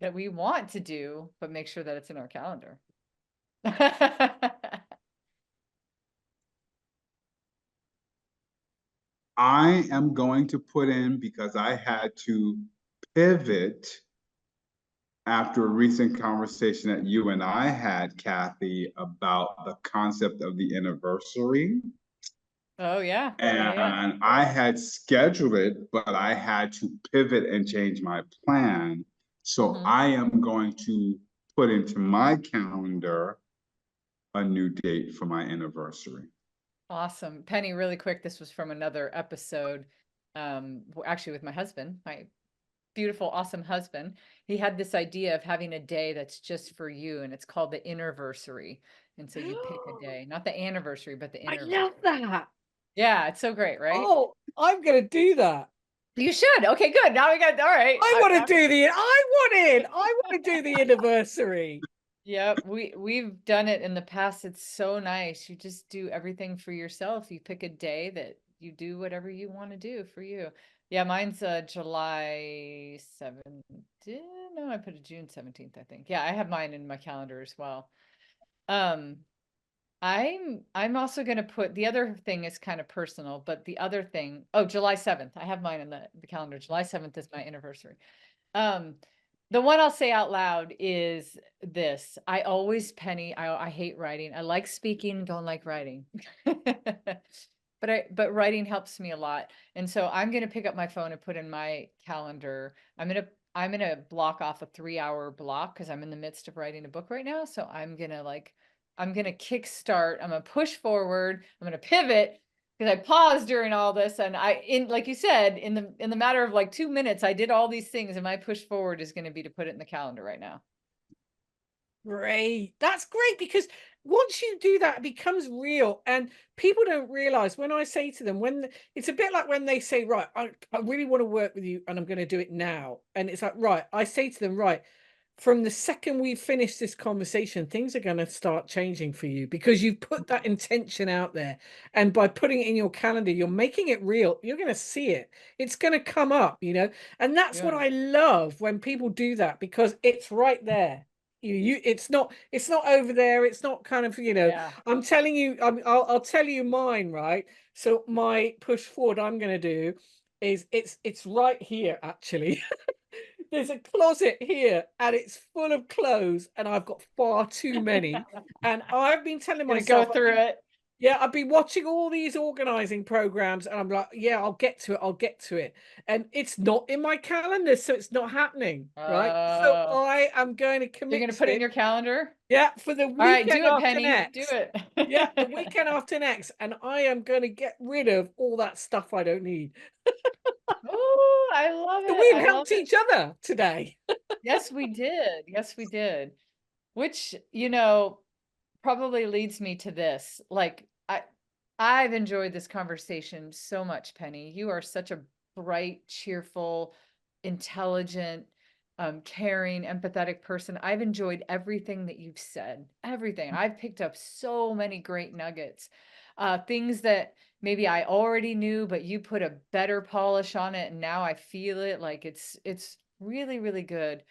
to do, but make sure that it's in our calendar. I am going to put in, because I had to pivot after a recent conversation that you and I had, Cathey, about the concept of the anniversary. Oh yeah. And I had scheduled it, but I had to pivot and change my plan. So I am going to put into my calendar a new date for my anniversary. Awesome. Penny, really quick, this was from another episode, actually with my husband, my beautiful, awesome husband. He had this idea of having a day that's just for you, and it's called the anniversary. And so you pick a day, not the anniversary, but the I anniversary. love that. Yeah, it's so great, right? Oh, I'm going to do that. You should. Okay, good. Now we got, all right. I want to do the anniversary. Yep, we've done it in the past. It's so nice. You just do everything for yourself. You pick a day that you do whatever you want to do for you. Yeah, mine's July 7th. No, I put it June 17th, I think. Yeah, I have mine in my calendar as well. I'm also going to put, the other thing is kind of personal, but the other thing, July 7th. I have mine in the calendar. July 7th is my anniversary. The one I'll say out loud is this. I always, Penny, I hate writing. I like speaking, don't like writing. But writing helps me a lot. And so I'm going to pick up my phone and put in my calendar. I'm going to block off a 3-hour block because I'm in the midst of writing a book right now. So I'm going to kickstart. I'm going to push forward. I'm going to pivot, because I paused during all this, and like you said, in the matter of like 2 minutes, I did all these things, and my push forward is going to be to put it in the calendar right now. Great. That's great, because once you do that, it becomes real. And people don't realize, when I say to them, it's a bit like when they say, right, I really want to work with you and I'm going to do it now. And it's like, right, I say to them, right, from the second we finish this conversation, things are going to start changing for you, because you've put that intention out there. And by putting it in your calendar, you're making it real. You're going to see it. It's going to come up, and that's what I love when people do that, because it's right there. It's not over there. It's not kind of, I'm telling you, I'll tell you mine, right? So my push forward I'm going to do is it's right here, actually. There's a closet here and it's full of clothes, and I've got far too many. And I've been telling myself, go through it. Yeah, I've been watching all these organizing programs, and I'm like, yeah, I'll get to it. And it's not in my calendar, so it's not happening, right? So I am going to commit. You're going to put it in your calendar? Yeah, for the weekend. All right, do it, after Penny. next. Do it. Yeah, the weekend after next, and I am going to get rid of all that stuff I don't need. Oh, I love it. We've helped each other today. Yes, we did. Yes, we did. Which, probably leads me to this. Like, I've enjoyed this conversation so much, Penny. You are such a bright, cheerful, intelligent, caring, empathetic person. I've enjoyed everything that you've said. Everything. I've picked up so many great nuggets. Things that maybe I already knew, but you put a better polish on it, and now I feel it. Like it's Really, really good.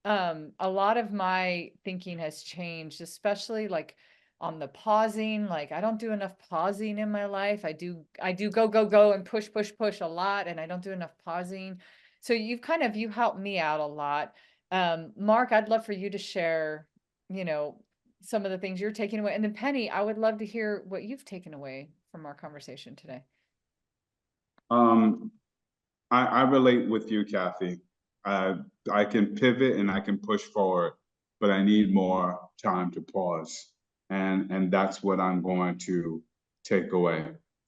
A lot of my thinking has changed, especially like on the pausing. Like I don't do enough pausing in my life. I do go, go, go and push, push, push a lot, and I don't do enough pausing. So you helped me out a lot. Marc, I'd love for you to share, you know, some of the things you're taking away. And then Penny, I would love to hear what you've taken away from our conversation today. I relate with you, Cathey. I can pivot and I can push forward, but I need more time to pause. And that's what I'm going to take away.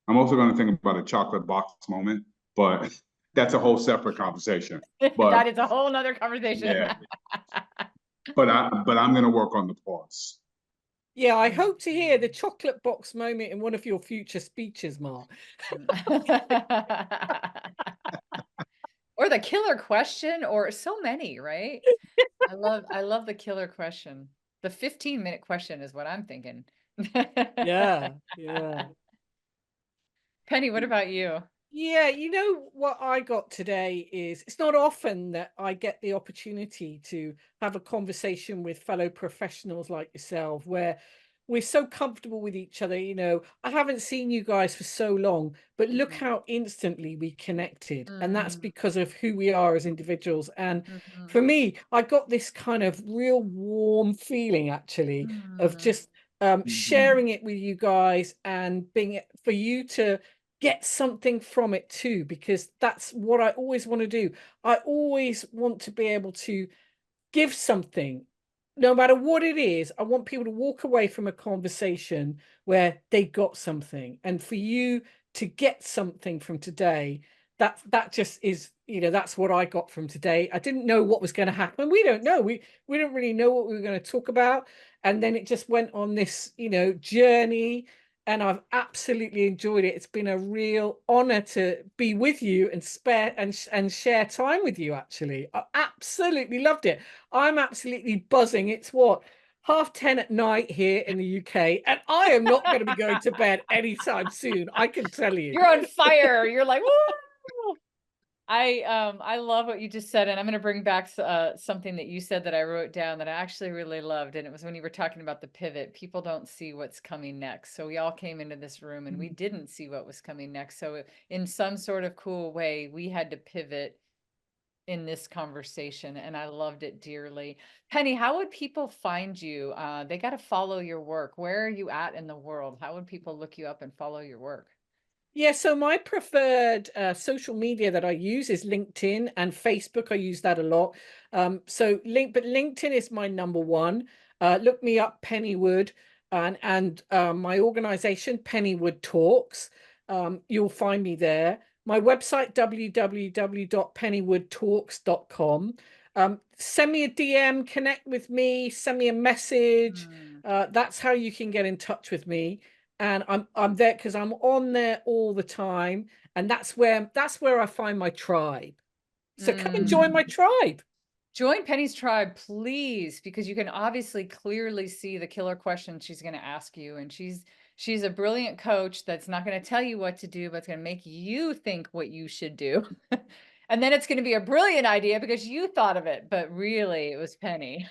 I'm also going to think about a chocolate box moment, but that's a whole separate conversation. But That is a whole nother conversation. yeah, but I'm going to work on the pause. Yeah, I hope to hear the chocolate box moment in one of your future speeches, Marc. Or the killer question, or so many, right? I love the killer question. The 15-minute question is what I'm thinking. Yeah, yeah. Penny, what about you? Yeah, you know what I got today is it's not often that I get the opportunity to have a conversation with fellow professionals like yourself, where we're so comfortable with each other. You know, I haven't seen you guys for so long, but look how instantly we connected. And that's because of who we are as individuals. And for me, I got this kind of real warm feeling actually of just sharing it with you guys and being for you to get something from it too, because that's what I always want to do. I always want to be able to give something, no matter what it is. I want people to walk away from a conversation where they got something, and for you to get something from today, that just is, you know, that's what I got from today. I didn't know what was going to happen. We don't know. We didn't really know what we were going to talk about, and then it just went on this, you know, journey. And I've absolutely enjoyed it. It's been a real honor to be with you and share time with you. Actually, I absolutely loved it. I'm absolutely buzzing. It's what, 10:30 at night here in the UK, and I am not going to be going to bed anytime soon. I can tell you. You're on fire. You're like, woo! I love what you just said, and I'm going to bring back something that you said that I wrote down that I actually really loved, and it was when you were talking about the pivot. People don't see what's coming next. So we all came into this room and we didn't see what was coming next. So in some sort of cool way, we had to pivot in this conversation, and I loved it dearly. Penny, how would people find you? They got to follow your work. Where are you at in the world? How would people look you up and follow your work? Yeah, so my preferred social media that I use is LinkedIn and Facebook. I use that a lot. But LinkedIn is my number one. Look me up, Pennywood, and my organization, Pennywood Talks. You'll find me there. My website, www.pennywoodtalks.com. Send me a DM, connect with me, send me a message. That's how you can get in touch with me. And I'm there because I'm on there all the time, and that's where I find my tribe. So come and join my tribe. Join Penny's tribe, please, because you can obviously clearly see the killer question she's going to ask you, and she's a brilliant coach that's not going to tell you what to do, but it's going to make you think what you should do. And then it's going to be a brilliant idea because you thought of it, but really it was Penny.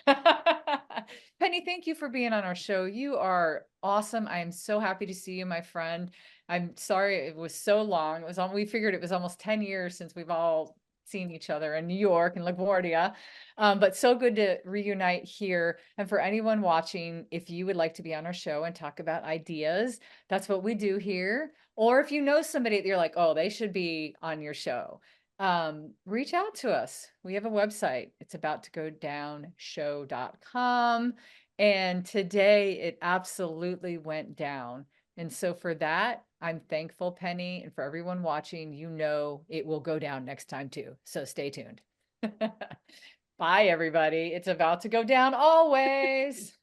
Penny, thank you for being on our show. You are awesome. I am so happy to see you, my friend. I'm sorry it was so long. We figured it was almost 10 years since we've all seen each other in New York and LaGuardia, but so good to reunite here. And for anyone watching, if you would like to be on our show and talk about ideas, that's what we do here. Or if you know somebody that you're like, oh, they should be on your show, reach out to us. We have a website. It's abouttogodownshow.com. And today it absolutely went down. And so for that, I'm thankful, Penny, and for everyone watching, you know it will go down next time too. So stay tuned. Bye, everybody. It's about to go down always.